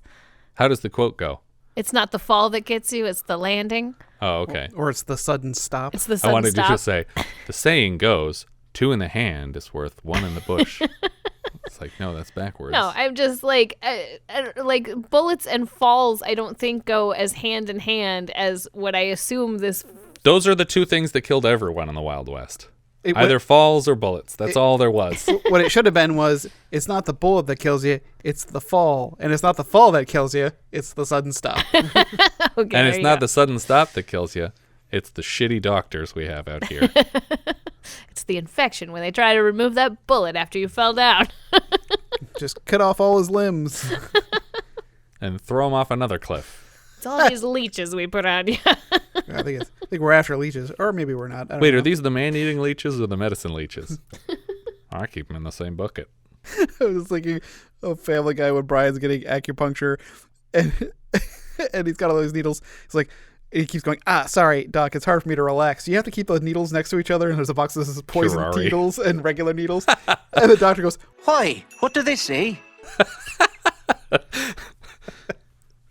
How does the quote go? It's not the fall that gets you, it's the landing. Oh, okay. Or it's the sudden stop. It's the sudden stop. I wanted to just say, the saying goes, 2 in the hand is worth 1 in the bush. It's like, no, that's backwards. No, I'm just like bullets and falls I don't think go as hand in hand as what I assume this. Those are the 2 things that killed everyone in the Wild West. Either falls or bullets. That's all there was. What it should have been was, it's not the bullet that kills you, it's the fall. And it's not the fall that kills you, it's the sudden stop. Okay, and it's not the sudden stop that kills you, it's the shitty doctors we have out here. It's the infection when they try to remove that bullet after you fell down. Just cut off all his limbs. And throw him off another cliff. It's all these leeches we put on you. I think we're after leeches, or maybe we're not. I don't Wait, know. are these the man-eating leeches or the medicine leeches? I keep them in the same bucket. I was thinking of Family Guy when Brian's getting acupuncture, and he's got all those needles. He's like, he keeps going, sorry, Doc, it's hard for me to relax. You have to keep those needles next to each other, and there's a box that says poison Ferrari. needles and regular needles. And the doctor goes, Why? What do they say?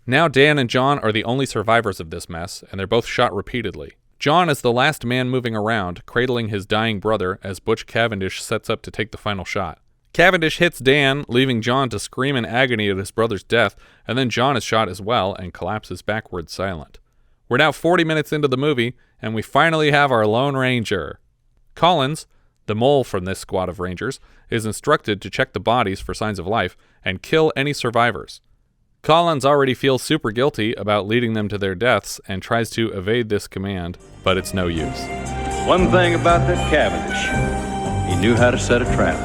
Now Dan and John are the only survivors of this mess, and they're both shot repeatedly. John is the last man moving around, cradling his dying brother as Butch Cavendish sets up to take the final shot. Cavendish hits Dan, leaving John to scream in agony at his brother's death, and then John is shot as well and collapses backwards silent. We're now 40 minutes into the movie, and we finally have our Lone Ranger. Collins, The mole from this squad of rangers is instructed to check the bodies for signs of life and kill any survivors. Collins already feels super guilty about leading them to their deaths and tries to evade this command, but it's no use. One thing about that Cavendish, he knew how to set a trap.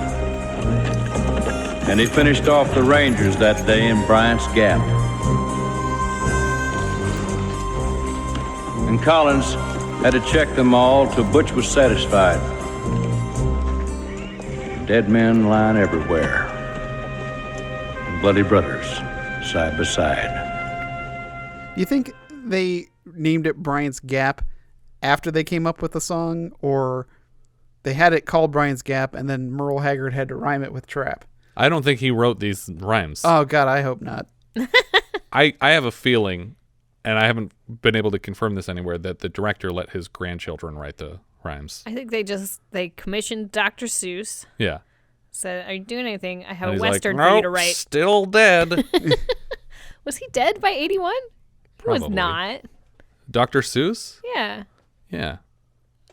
And he finished off the Rangers that day in Bryant's Gap. And Collins had to check them all till Butch was satisfied. Dead men lying everywhere. Bloody brothers, side by side. Do you think they named it Bryant's Gap after they came up with the song, or they had it called Bryant's Gap and then Merle Haggard had to rhyme it with Trap? I don't think he wrote these rhymes. Oh, God, I hope not. I have a feeling, and I haven't been able to confirm this anywhere, that the director let his grandchildren write the rhymes. I think they commissioned Dr. Seuss. Yeah. Said, are you doing anything? I have And a he's Western like, for you to "Nope, write. Still dead. Was he dead by 81? He was Probably. not. Dr. Seuss? Yeah. Yeah.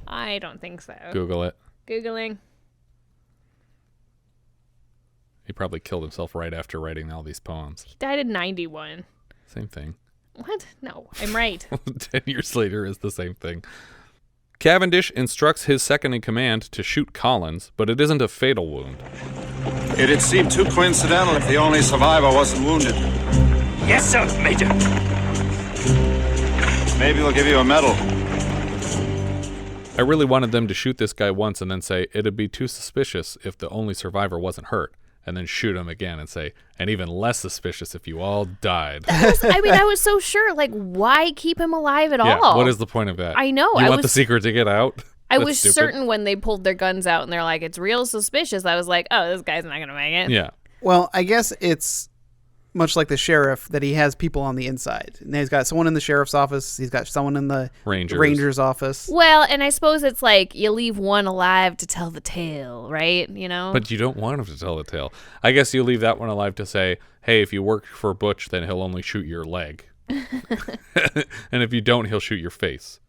I don't think so. Google it. Googling. He probably killed himself right after writing all these poems. He died in 91. Same thing. What? No, I'm right. 10 years later is the same thing. Cavendish instructs his second-in-command to shoot Collins, but it isn't a fatal wound. It'd seem too coincidental if the only survivor wasn't wounded. Yes, sir, Major. Maybe they'll give you a medal. I really wanted them to shoot this guy once and then say, it'd be too suspicious if the only survivor wasn't hurt, and then shoot him again and say, and even less suspicious if you all died. I was so sure. Like, why keep him alive at all? What is the point of that? I know. You want the secret to get out? I That's was stupid. certain when they pulled their guns out and they're like, it's real suspicious. I was like, oh, this guy's not going to make it. Yeah. Well, I guess it's much like the sheriff that he has people on the inside. And he's got someone in the sheriff's office. He's got someone in the Ranger's office. Well, and I suppose it's like you leave one alive to tell the tale, right? You know? But you don't want him to tell the tale. I guess you leave that one alive to say, hey, if you work for Butch, then he'll only shoot your leg. And if you don't, he'll shoot your face.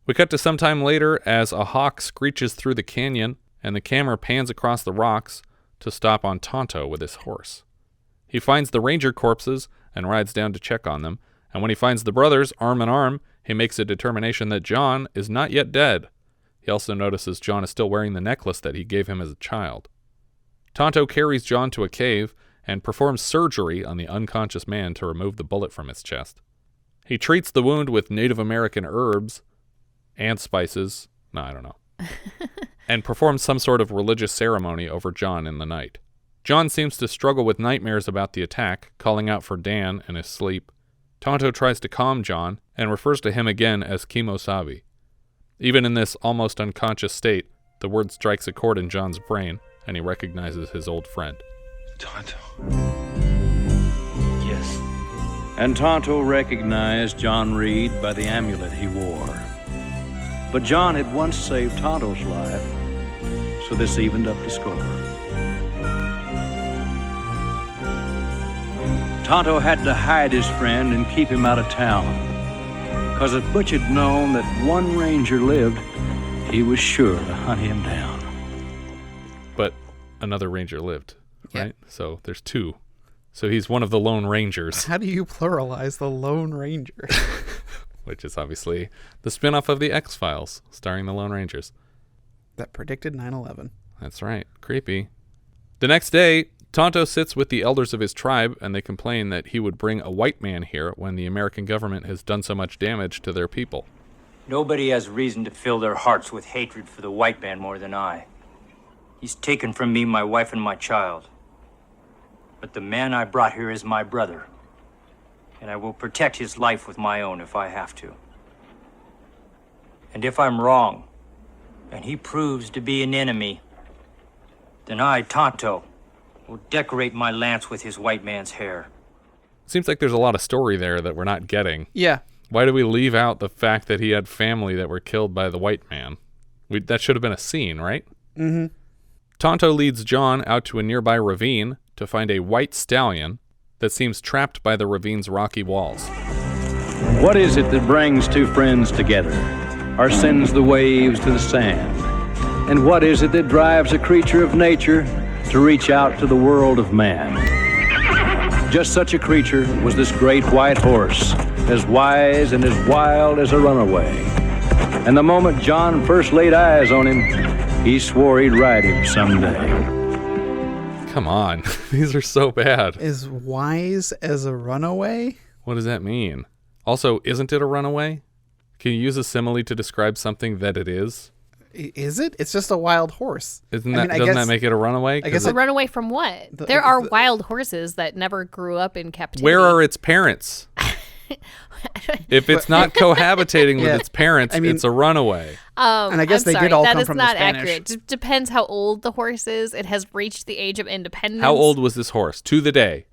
We cut to some time later as a hawk screeches through the canyon, and the camera pans across the rocks to stop on Tonto with his horse. He finds the ranger corpses and rides down to check on them, and when he finds the brothers arm in arm, he makes a determination that John is not yet dead. He also notices John is still wearing the necklace that he gave him as a child. Tonto carries John to a cave and performs surgery on the unconscious man to remove the bullet from his chest. He treats the wound with Native American herbs and spices, and performs some sort of religious ceremony over John in the night. John seems to struggle with nightmares about the attack, calling out for Dan in his sleep. Tonto tries to calm John and refers to him again as Kimosabi. Even in this almost unconscious state, the word strikes a chord in John's brain, and he recognizes his old friend. Tonto. Yes. And Tonto recognized John Reid by the amulet he wore. But John had once saved Tonto's life, so this evened up the score. Tonto had to hide his friend and keep him out of town, because if Butch had known that one ranger lived, he was sure to hunt him down. But another ranger lived, right? So there's two. So he's one of the Lone Rangers. How do you pluralize the Lone Ranger? Which is obviously the spin-off of the X-Files, starring the Lone Rangers. That predicted 9/11. That's right. Creepy. The next day, Tonto sits with the elders of his tribe, and they complain that he would bring a white man here when the American government has done so much damage to their people. Nobody has reason to fill their hearts with hatred for the white man more than I. He's taken from me my wife and my child. But the man I brought here is my brother, and I will protect his life with my own if I have to. And if I'm wrong, and he proves to be an enemy, then I, Tonto, will decorate my lance with his white man's hair. Seems like there's a lot of story there that we're not getting. Yeah. Why do we leave out the fact that he had family that were killed by the white man? That should have been a scene, right? Mm-hmm. Tonto leads John out to a nearby ravine to find a white stallion that seems trapped by the ravine's rocky walls. What is it that brings two friends together, or sends the waves to the sand? And what is it that drives a creature of nature to reach out to the world of man? Just such a creature was this great white horse, as wise and as wild as a runaway. And the moment John first laid eyes on him, he swore he'd ride him someday. Come on. These are so bad. As wise as a runaway? What does that mean? Also, isn't it a runaway? Can you use a simile to describe something that it is? Is it? It's just a wild horse. Doesn't that make it a runaway? I guess a runaway from what? There are wild horses that never grew up in captivity. Where are its parents? If it's not cohabitating with its parents, it's a runaway. And I guess I'm they sorry, did all that come is from not the Spanish. accurate. It depends how old the horse is. It has reached the age of independence. How old was this horse? To the day.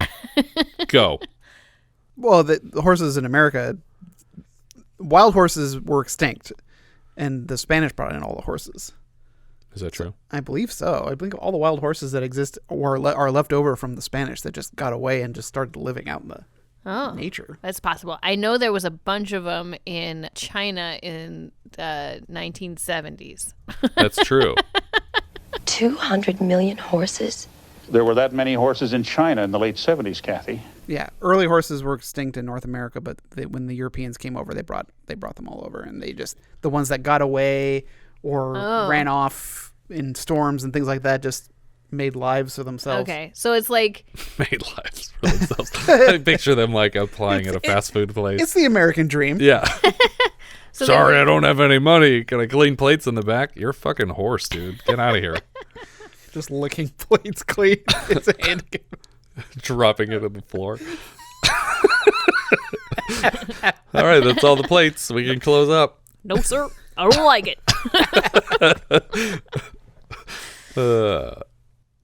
Go. Well, the horses in America, wild horses were extinct, and the Spanish brought in all the horses. Is that true? I believe so. I believe all the wild horses that exist are left over from the Spanish that just got away and just started living out in the nature. That's possible. I know there was a bunch of them in China in the 1970s. That's true. 200 million horses? There were that many horses in China in the late 70s, Kathy. Yeah, early horses were extinct in North America, but when the Europeans came over, they brought them all over, and the ones that got away or ran off in storms and things like that just made lives for themselves. Okay, so it's like made lives for themselves. I picture them like applying at a fast food place. It's the American dream. Yeah. Sorry, I don't have any money. Can I clean plates in the back? You're a fucking horse, dude. Get out of here. Just licking plates clean. It's a handicap. Dropping it on the floor. All right, that's all the plates. We can close up. No, sir. I don't like it.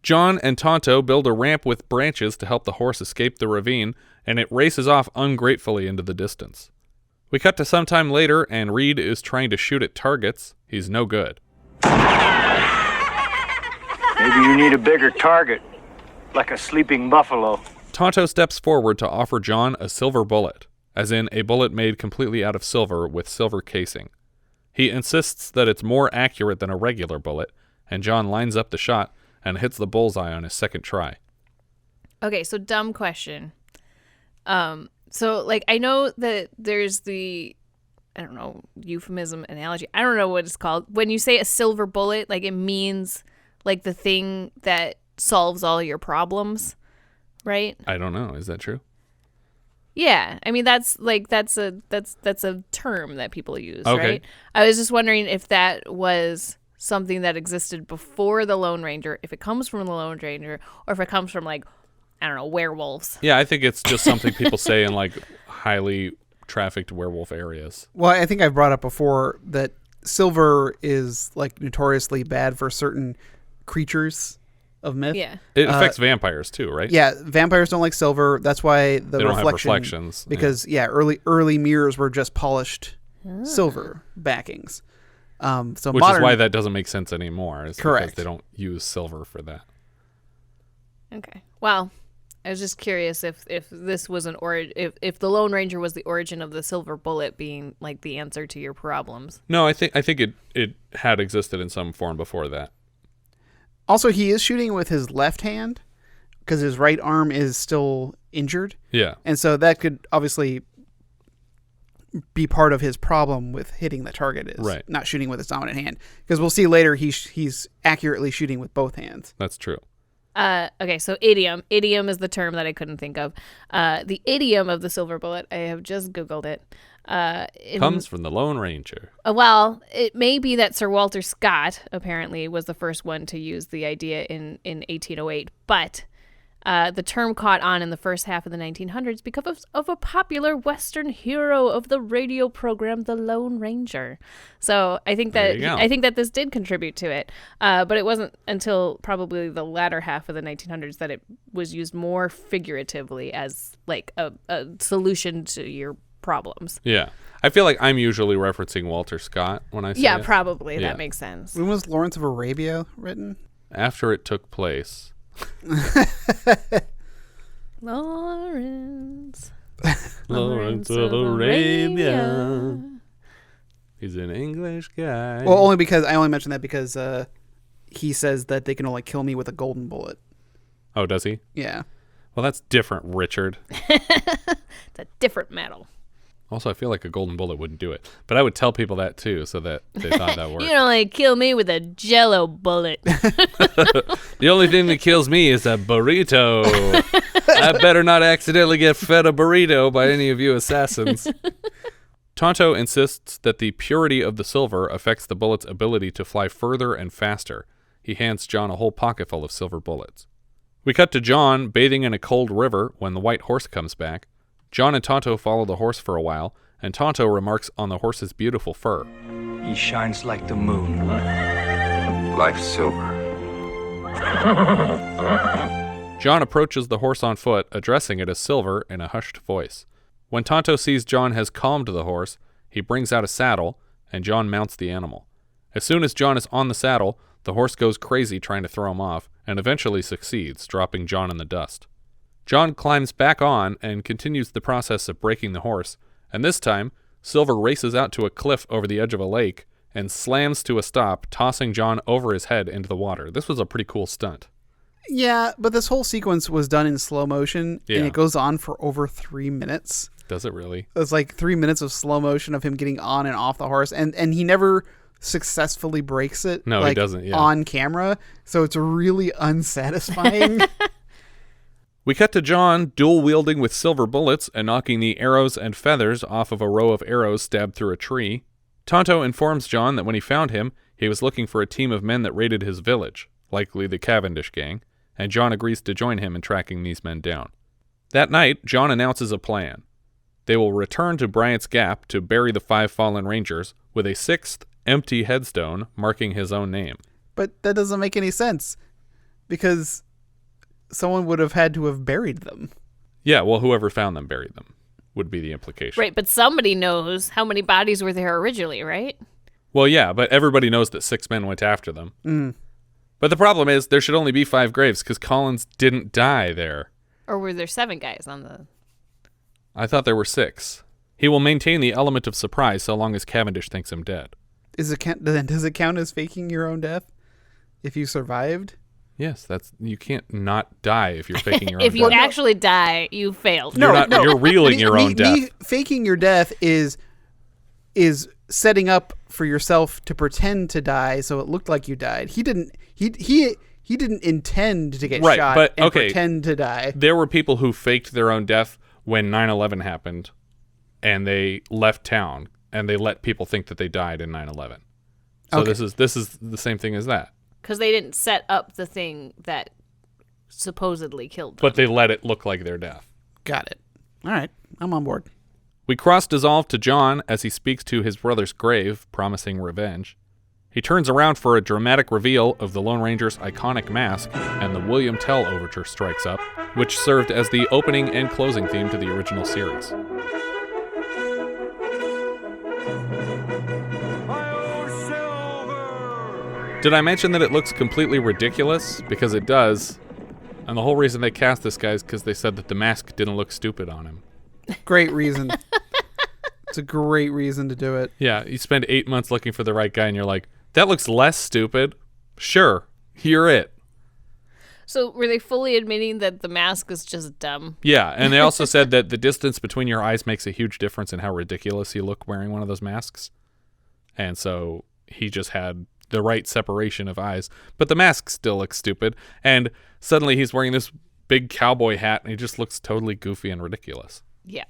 John and Tonto build a ramp with branches to help the horse escape the ravine, and it races off ungratefully into the distance. We cut to some time later, and Reid is trying to shoot at targets. He's no good. Maybe you need a bigger target, like a sleeping buffalo. Tonto steps forward to offer John a silver bullet, as in a bullet made completely out of silver with silver casing. He insists that it's more accurate than a regular bullet, and John lines up the shot and hits the bullseye on his second try. Okay, so dumb question. So like I know that there's the euphemism, analogy. I don't know what it's called. When you say a silver bullet, like it means like the thing that solves all your problems, right? I don't know. Is that true? Yeah. I mean that's a term that people use, okay. Right? I was just wondering if that was something that existed before the Lone Ranger, if it comes from the Lone Ranger, or if it comes from like, I don't know, werewolves. Yeah, I think it's just something people say in like highly trafficked werewolf areas. Well, I think I've brought up before that silver is like notoriously bad for certain creatures of myth. Yeah. It affects vampires too, right? Yeah, vampires don't like silver. That's why they don't have reflections. Because early mirrors were just polished silver backings. Which is why that doesn't make sense anymore. Is correct. Because they don't use silver for that. Okay. Well, I was just curious if this was if the Lone Ranger was the origin of the silver bullet being like the answer to your problems. No, I think it had existed in some form before that. Also, he is shooting with his left hand because his right arm is still injured. Yeah. And so that could obviously be part of his problem with hitting the target is not shooting with his dominant hand. Because we'll see later he's accurately shooting with both hands. That's true. Okay, so idiom. Idiom is the term that I couldn't think of. The idiom of the silver bullet, I have just Googled it. Comes from the Lone Ranger. Well, it may be that Sir Walter Scott apparently was the first one to use the idea in 1808, but the term caught on in the first half of the 1900s because of a popular Western hero of the radio program, The Lone Ranger. So I think that this did contribute to it, but it wasn't until probably the latter half of the 1900s that it was used more figuratively as like a solution to your problems. Yeah. I feel like I'm usually referencing Walter Scott when I say it. Probably. Yeah. That makes sense. When was Lawrence of Arabia written? After it took place. Lawrence of Arabia. He's an English guy. Well, only because I only mentioned that because he says that they can only kill me with a golden bullet. Oh, does he? Yeah. Well, that's different, Richard. It's a different metal. Also, I feel like a golden bullet wouldn't do it. But I would tell people that, too, so that they thought that worked. You can only kill me with a Jello bullet. The only thing that kills me is a burrito. I better not accidentally get fed a burrito by any of you assassins. Tonto insists that the purity of the silver affects the bullet's ability to fly further and faster. He hands John a whole pocketful of silver bullets. We cut to John bathing in a cold river when the white horse comes back. John and Tonto follow the horse for a while, and Tonto remarks on the horse's beautiful fur. He shines like the moon. Like silver. John approaches the horse on foot, addressing it as Silver in a hushed voice. When Tonto sees John has calmed the horse, he brings out a saddle, and John mounts the animal. As soon as John is on the saddle, the horse goes crazy trying to throw him off, and eventually succeeds, dropping John in the dust. John climbs back on and continues the process of breaking the horse, and this time, Silver races out to a cliff over the edge of a lake and slams to a stop, tossing John over his head into the water. This was a pretty cool stunt. Yeah, but this whole sequence was done in slow motion, Yeah. and it goes on for over 3 minutes. Does it really? It's like 3 minutes of slow motion of him getting on and off the horse, and he never successfully breaks it. No, he doesn't, yeah. On camera, so it's really unsatisfying. We cut to John dual-wielding with silver bullets and knocking the arrows and feathers off of a row of arrows stabbed through a tree. Tonto informs John that when he found him, he was looking for a team of men that raided his village, likely the Cavendish gang, and John agrees to join him in tracking these men down. That night, John announces a plan. They will return to Bryant's Gap to bury the 5 fallen rangers with a 6th empty headstone marking his own name. But that doesn't make any sense, because someone would have had to have buried them. Yeah, well, whoever found them buried them, would be the implication. Right, but somebody knows how many bodies were there originally, right? Well, yeah, but everybody knows that 6 men went after them. Mm. But the problem is, there should only be 5 graves, because Collins didn't die there. Or were there 7 guys on the... I thought there were 6. He will maintain the element of surprise so long as Cavendish thinks him dead. Does it count as faking your own death if you survived? Yes, you can't not die if you're faking your own If death. you actually die, you failed. You're reeling your own death. Faking your death is setting up for yourself to pretend to die, so it looked like you died. He didn't intend to get shot and pretend to die. There were people who faked their own death when 9/11 happened, and they left town, and they let people think that they died in 9/11. So Okay. this is the same thing as that. Because they didn't set up the thing that supposedly killed them. But they let it look like their death. Got it. All right, I'm on board. We cross-dissolve to John as he speaks to his brother's grave, promising revenge. He turns around for a dramatic reveal of the Lone Ranger's iconic mask, and the William Tell overture strikes up, which served as the opening and closing theme to the original series. Did I mention that it looks completely ridiculous? Because it does. And the whole reason they cast this guy is because they said that the mask didn't look stupid on him. Great reason. It's a great reason to do it. Yeah, you spend 8 months looking for the right guy and you're like, that looks less stupid. Sure, you're it. So were they fully admitting that the mask is just dumb? Yeah, and they also said that the distance between your eyes makes a huge difference in how ridiculous you look wearing one of those masks. And so he just had the right separation of eyes, but the mask still looks stupid, and suddenly he's wearing this big cowboy hat and he just looks totally goofy and ridiculous. Yeah.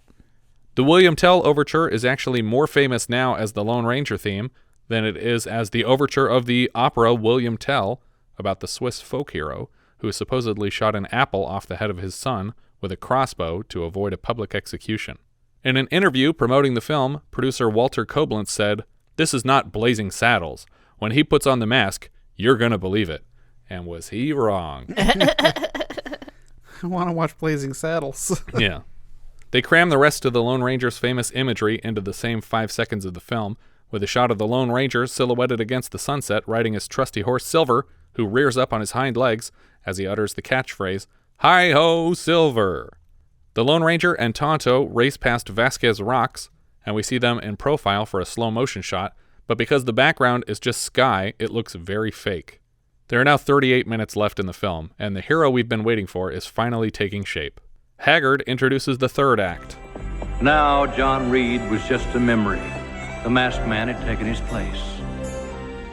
The William Tell overture is actually more famous now as the Lone Ranger theme than it is as the overture of the opera William Tell, about the Swiss folk hero who supposedly shot an apple off the head of his son with a crossbow to avoid a public execution. In an interview promoting the film, producer Walter Koblenz said, "This is not Blazing Saddles. When he puts on the mask, you're going to believe it." And was he wrong? I want to watch Blazing Saddles. Yeah. They cram the rest of the Lone Ranger's famous imagery into the same 5 seconds of the film, with a shot of the Lone Ranger silhouetted against the sunset riding his trusty horse Silver, who rears up on his hind legs as he utters the catchphrase, "Hi-ho, Silver!" The Lone Ranger and Tonto race past Vasquez Rocks, and we see them in profile for a slow motion shot, but because the background is just sky, it looks very fake. There are now 38 minutes left in the film, and the hero we've been waiting for is finally taking shape. Haggard introduces the third act. Now John Reid was just a memory. The masked man had taken his place.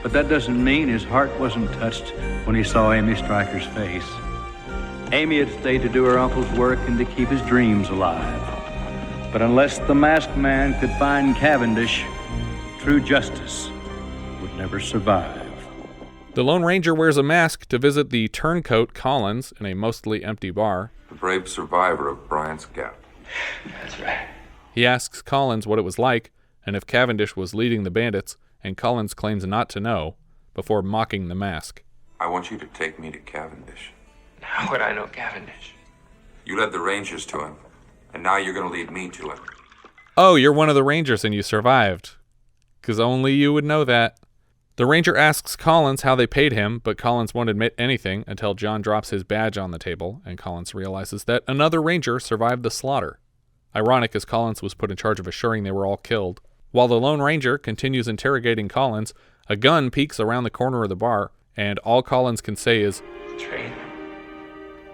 But that doesn't mean his heart wasn't touched when he saw Amy Striker's face. Amy had stayed to do her uncle's work and to keep his dreams alive. But unless the masked man could find Cavendish, true justice would never survive. The Lone Ranger wears a mask to visit the turncoat Collins in a mostly empty bar. The brave survivor of Bryant's Gap. That's right. He asks Collins what it was like and if Cavendish was leading the bandits, and Collins claims not to know, before mocking the mask. I want you to take me to Cavendish. How would I know Cavendish? You led the Rangers to him, and now you're going to lead me to him. Oh, you're one of the Rangers and you survived. 'Cause only you would know that. The Ranger asks Collins how they paid him, but Collins won't admit anything until John drops his badge on the table, and Collins realizes that another Ranger survived the slaughter. Ironic, as Collins was put in charge of assuring they were all killed. While the Lone Ranger continues interrogating Collins, a gun peeks around the corner of the bar, and all Collins can say is, Train.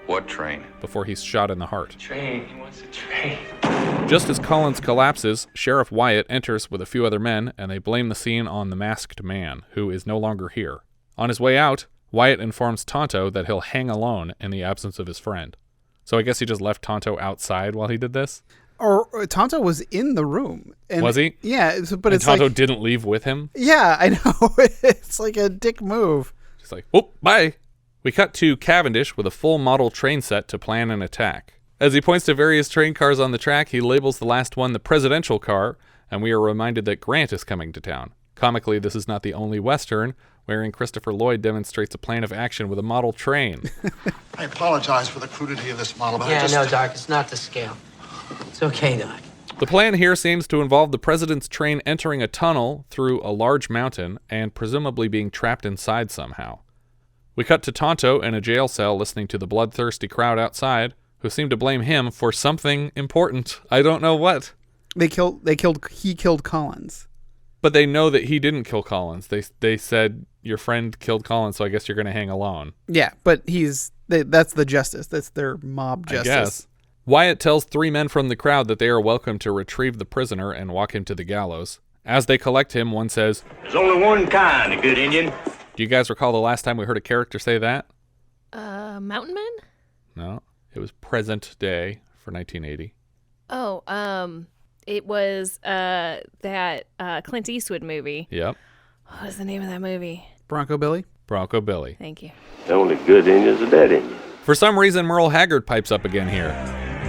What train? Before he's shot in the heart. Train. He wants a train. Just as Collins collapses, Sheriff Wiatt enters with a few other men, and they blame the scene on the masked man, who is no longer here. On his way out, Wiatt informs Tonto that he'll hang alone in the absence of his friend. So I guess he just left Tonto outside while he did this? Or Tonto was in the room. And was he? Yeah, but and it's Tonto like, didn't leave with him? Yeah, I know. It's like a dick move. Just like, whoop, bye. We cut to Cavendish with a full model train set to plan an attack. As he points to various train cars on the track, he labels the last one the presidential car, and we are reminded that Grant is coming to town. Comically, this is not the only Western wherein Christopher Lloyd demonstrates a plan of action with a model train. I apologize for the crudity of this model, but Yeah, no, Doc, it's not the scale. It's okay, Doc. The plan here seems to involve the president's train entering a tunnel through a large mountain and presumably being trapped inside somehow. We cut to Tonto in a jail cell listening to the bloodthirsty crowd outside, who seem to blame him for something important. I don't know what. He killed Collins. But they know that he didn't kill Collins. They said, your friend killed Collins, so I guess you're going to hang alone. Yeah, but that's the justice. That's their mob justice. I guess. Wiatt tells 3 men from the crowd that they are welcome to retrieve the prisoner and walk him to the gallows. As they collect him, one says, There's only one kind of good Indian. Do you guys recall the last time we heard a character say that? Mountain Men? No, it was present day for 1980. Oh, it was that Clint Eastwood movie. Yep. What was the name of that movie? Bronco Billy? Bronco Billy. Thank you. The only good Indian's a dead Indian. For some reason, Merle Haggard pipes up again here.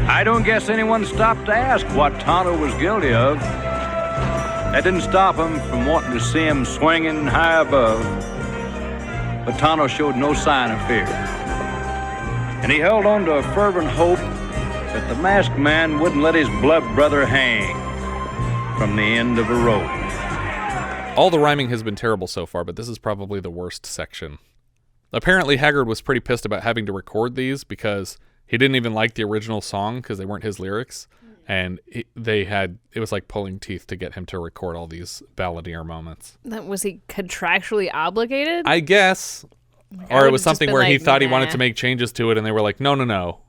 I don't guess anyone stopped to ask what Tonto was guilty of. That didn't stop him from wanting to see him swinging high above. But Tonto showed no sign of fear. And he held on to a fervent hope that the masked man wouldn't let his blood brother hang from the end of a rope. All the rhyming has been terrible so far, but this is probably the worst section. Apparently, Haggard was pretty pissed about having to record these because he didn't even like the original song because they weren't his lyrics. And it was like pulling teeth to get him to record all these balladeer moments. Was he contractually obligated? I guess. Or it was something where he thought he wanted to make changes to it, and they were like, no.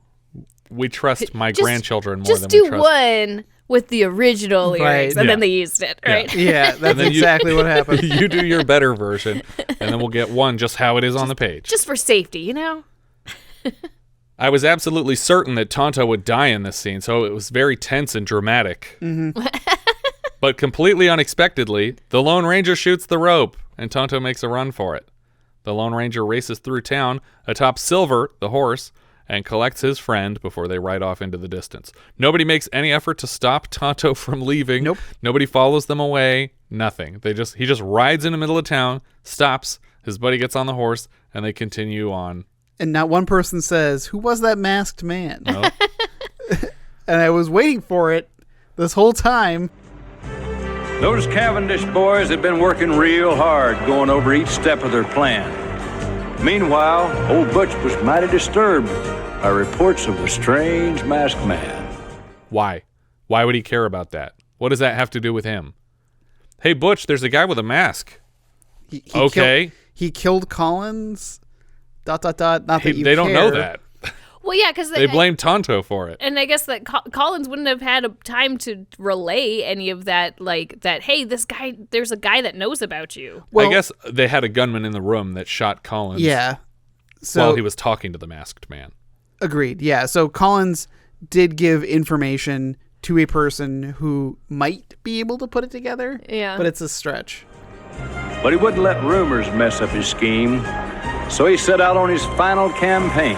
We trust my grandchildren more than we trust. Just do one with the original lyrics, and then they used it, right? Yeah, that's exactly what happened. You do your better version, and then we'll get one just how it is on the page. Just for safety, you know? I was absolutely certain that Tonto would die in this scene, so it was very tense and dramatic. Mm-hmm. But completely unexpectedly, the Lone Ranger shoots the rope, and Tonto makes a run for it. The Lone Ranger races through town atop Silver, the horse, and collects his friend before they ride off into the distance. Nobody makes any effort to stop Tonto from leaving. Nope. Nobody follows them away. Nothing. He just rides in the middle of town, stops, his buddy gets on the horse, and they continue on. And not one person says, who was that masked man? Nope. And I was waiting for it this whole time. Those Cavendish boys had been working real hard, going over each step of their plan. Meanwhile, old Butch was mighty disturbed by reports of a strange masked man. Why? Why would he care about that? What does that have to do with him? Hey, Butch, there's a guy with a mask. He killed Collins. Not that you They don't know care. that. Well, yeah, because They blame Tonto for it. And I guess that Collins wouldn't have had a time to relay any of that, like that, hey, there's a guy that knows about you. I guess they had a gunman in the room that shot Collins while he was talking to the masked man. Agreed, yeah. So Collins did give information to a person who might be able to put it together, but it's a stretch. But he wouldn't let rumors mess up his scheme, so he set out on his final campaign.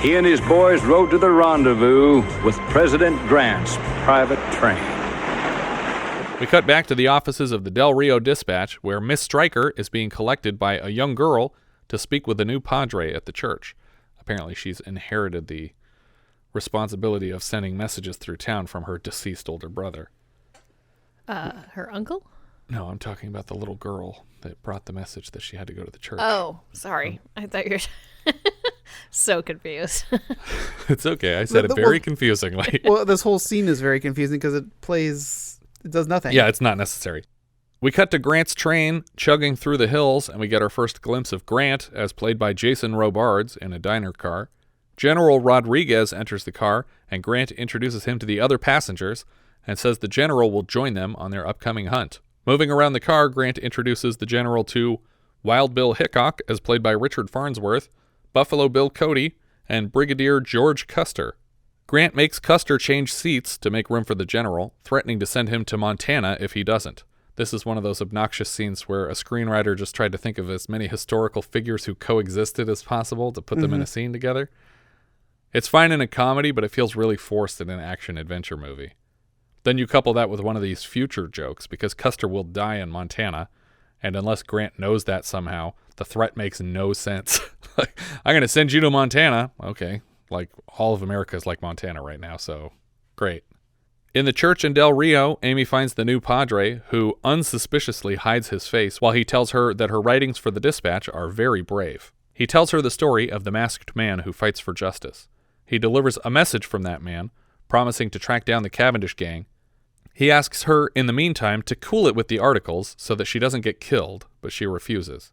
He and his boys rode to the rendezvous with President Grant's private train. We cut back to the offices of the Del Rio Dispatch, where Miss Striker is being collected by a young girl to speak with the new padre at the church. Apparently she's inherited the responsibility of sending messages through town from her deceased older brother. Her uncle? No, I'm talking about the little girl that brought the message that she had to go to the church. Oh, sorry. I thought you were so confused. It's okay. I said it very confusingly. Well, this whole scene is very confusing because it does nothing. Yeah, it's not necessary. We cut to Grant's train chugging through the hills, and we get our first glimpse of Grant, as played by Jason Robards, in a diner car. General Rodriguez enters the car, and Grant introduces him to the other passengers and says the general will join them on their upcoming hunt. Moving around the car, Grant introduces the general to Wild Bill Hickok, as played by Richard Farnsworth, Buffalo Bill Cody, and Brigadier George Custer. Grant makes Custer change seats to make room for the general, threatening to send him to Montana if he doesn't. This is one of those obnoxious scenes where a screenwriter just tried to think of as many historical figures who coexisted as possible to put them in a scene together. It's fine in a comedy, but it feels really forced in an action-adventure movie. Then you couple that with one of these future jokes, because Custer will die in Montana, and unless Grant knows that somehow, the threat makes no sense. Like, I'm going to send you to Montana. Okay, like all of America is like Montana right now, so great. In the church in Del Rio, Amy finds the new padre, who unsuspiciously hides his face while he tells her that her writings for the Dispatch are very brave. He tells her the story of the masked man who fights for justice. He delivers a message from that man, promising to track down the Cavendish gang. He asks her, in the meantime, to cool it with the articles so that she doesn't get killed, but she refuses.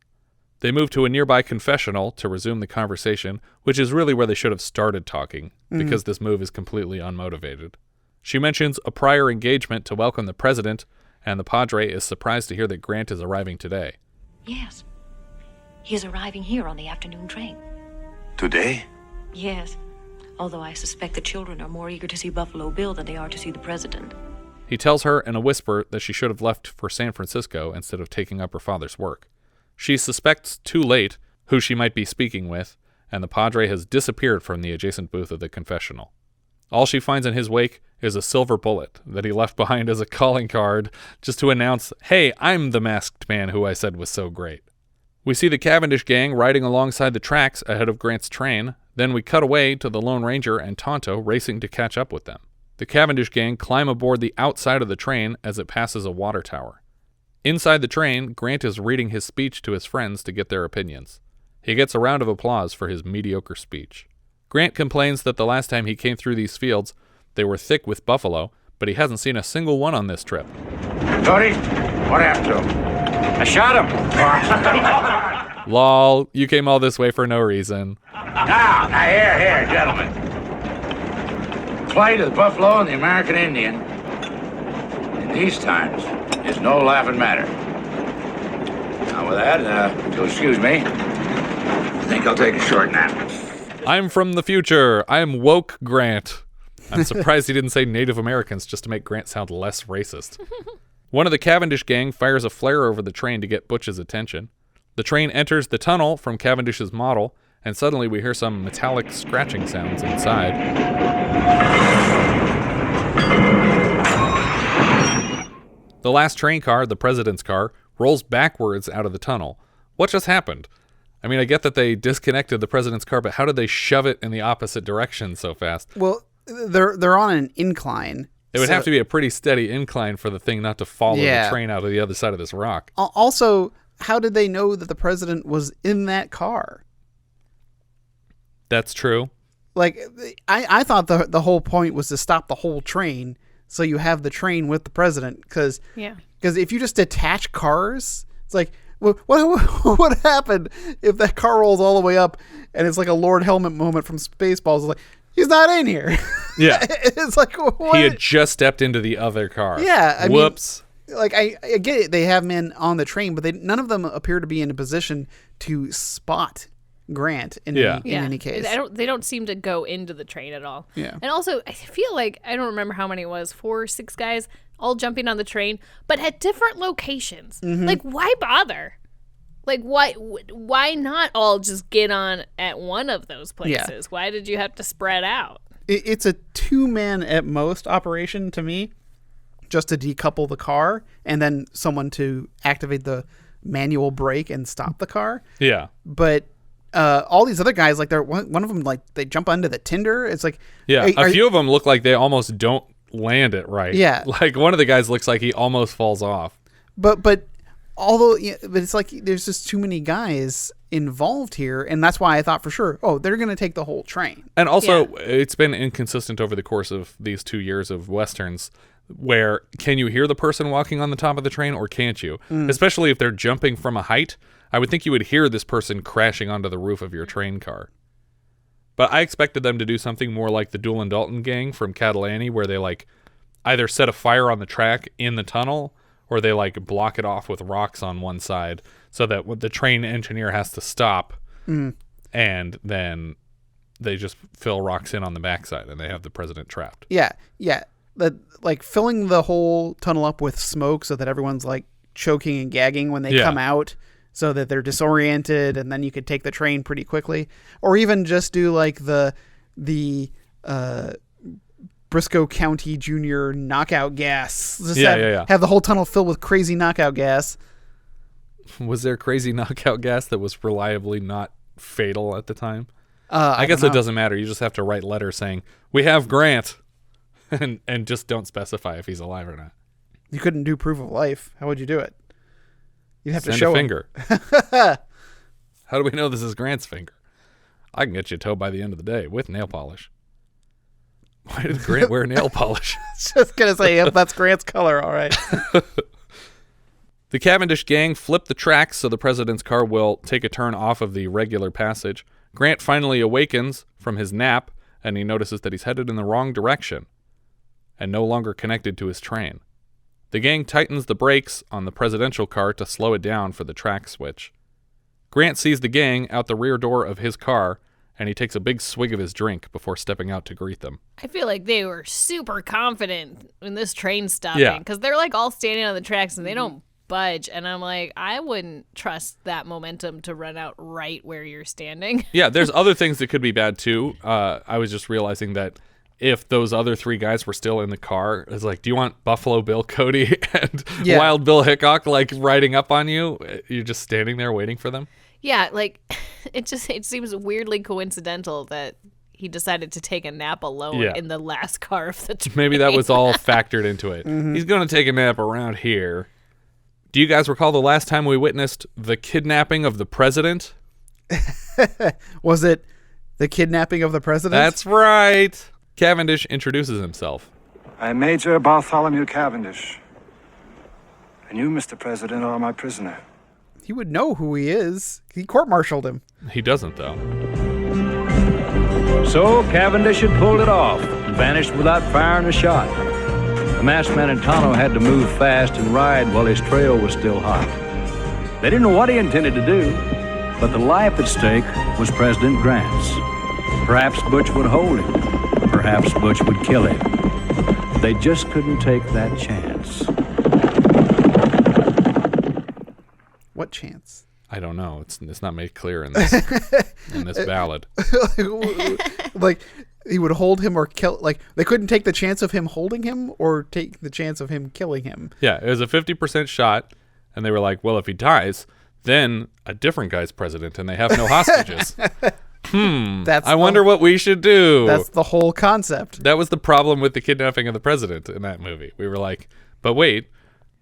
They move to a nearby confessional to resume the conversation, which is really where they should have started talking, because this move is completely unmotivated. She mentions a prior engagement to welcome the president, and the padre is surprised to hear that Grant is arriving today. Yes. He is arriving here on the afternoon train. Today? Yes. Although I suspect the children are more eager to see Buffalo Bill than they are to see the president. He tells her in a whisper that she should have left for San Francisco instead of taking up her father's work. She suspects too late who she might be speaking with, and the padre has disappeared from the adjacent booth of the confessional. All she finds in his wake is a silver bullet that he left behind as a calling card just to announce, hey, I'm the masked man who I said was so great. We see the Cavendish gang riding alongside the tracks ahead of Grant's train. Then we cut away to the Lone Ranger and Tonto racing to catch up with them. The Cavendish gang climb aboard the outside of the train as it passes a water tower. Inside the train, Grant is reading his speech to his friends to get their opinions. He gets a round of applause for his mediocre speech. Grant complains that the last time he came through these fields, they were thick with buffalo, but he hasn't seen a single one on this trip. Tony, what happened to him? I shot him. Lol, you came all this way for no reason. Now, here, gentlemen. Plight of the buffalo and the American Indian in these times is no laughing matter. Now, with that, if you'll excuse me, I think I'll take a short nap. I'm from the future. I'm woke Grant. I'm surprised he didn't say Native Americans just to make Grant sound less racist. One of the Cavendish gang fires a flare over the train to get Butch's attention. The train enters the tunnel from Cavendish's model, and suddenly we hear some metallic scratching sounds inside. The last train car, the president's car, rolls backwards out of the tunnel. What just happened? I mean, I get that they disconnected the president's car, but how did they shove it in the opposite direction so fast? Well, they're on an incline. It would have to be a pretty steady incline for the thing not to follow the train out of the other side of this rock. Also, how did they know that the president was in that car? That's true. Like, I thought the whole point was to stop the whole train so you have the train with the president. Because if you just detach cars, it's like, What happened if that car rolls all the way up and it's like a Lord Helmet moment from Spaceballs? It's like, he's not in here. Yeah. It's like, what? He had just stepped into the other car. Yeah. Whoops. Like, I get it. They have men on the train, but none of them appear to be in a position to spot Grant in any case. They don't seem to go into the train at all. Yeah. And also, I feel like, I don't remember how many it was, 4 or 6 guys all jumping on the train, but at different locations. Mm-hmm. Like, why bother? Like, why not all just get on at one of those places? Yeah. Why did you have to spread out? It's a 2-man at most operation to me, just to decouple the car and then someone to activate the manual brake and stop the car. Yeah. But all these other guys, like, one of them, like, they jump onto the tinder. It's like, yeah, a few of them look like they almost don't land it right. Yeah. Like, one of the guys looks like he almost falls off. But although, but it's like there's just too many guys involved here, and that's why I thought for sure, they're going to take the whole train. And also, it's been inconsistent over the course of these 2 years of Westerns, where can you hear the person walking on the top of the train or can't you? Especially if they're jumping from a height. I would think you would hear this person crashing onto the roof of your train car. But I expected them to do something more like the Doolin Dalton gang from Catalani, where they like either set a fire on the track in the tunnel or they like block it off with rocks on one side so that the train engineer has to stop and then they just fill rocks in on the backside and they have the president trapped. Yeah. Like filling the whole tunnel up with smoke so that everyone's like choking and gagging when they come out, so that they're disoriented, and then you could take the train pretty quickly. Or even just do like the Briscoe County Junior knockout gas. Just have the whole tunnel filled with crazy knockout gas. Was there crazy knockout gas that was reliably not fatal at the time? I guess don't it know. doesn't matter. You just have to write letters saying, we have Grant, and just don't specify if he's alive or not. You couldn't do proof of life. How would you do it? You'd have Send to show a him. finger. How do we know this is Grant's finger? I can get you a toe by the end of the day with nail polish. Why did Grant wear nail polish? Just gonna say, yep, that's Grant's color, all right. The Cavendish gang flip the tracks so the president's car will take a turn off of the regular passage. Grant finally awakens from his nap, and he notices that he's headed in the wrong direction and no longer connected to his train. The gang tightens the brakes on the presidential car to slow it down for the track switch. Grant sees the gang out the rear door of his car, and he takes a big swig of his drink before stepping out to greet them. I feel like they were super confident in this train stopping because they're like all standing on the tracks and they don't budge. And I'm like, I wouldn't trust that momentum to run out right where you're standing. Yeah, there's other things that could be bad too. I was just realizing that if those other 3 guys were still in the car, it's like, do you want Buffalo Bill Cody and Wild Bill Hickok like riding up on you? You're just standing there waiting for them? Yeah, like it seems weirdly coincidental that he decided to take a nap alone in the last car of the train. Maybe that was all factored into it. He's going to take a nap around here. Do you guys recall the last time we witnessed the kidnapping of the president? Was it the kidnapping of the president? That's right. Cavendish introduces himself. I'm Major Bartholomew Cavendish. And you, Mr. President, are my prisoner. He would know who he is. He court-martialed him. He doesn't, though. So Cavendish had pulled it off and vanished without firing a shot. The masked man and Tonto had to move fast and ride while his trail was still hot. They didn't know what he intended to do, but the life at stake was President Grant's. Perhaps Butch would hold him. Perhaps Butch would kill him. They just couldn't take that chance. What chance? I don't know. It's not made clear in this in this ballad. Like, he would hold him or kill. Like, they couldn't take the chance of him holding him or take the chance of him killing him. Yeah, it was a 50% shot, and they were like, well, if he dies, then a different guy's president, and they have no hostages. I wonder what we should do. That's the whole concept. That was the problem with the kidnapping of the president in that movie. We were like, but wait,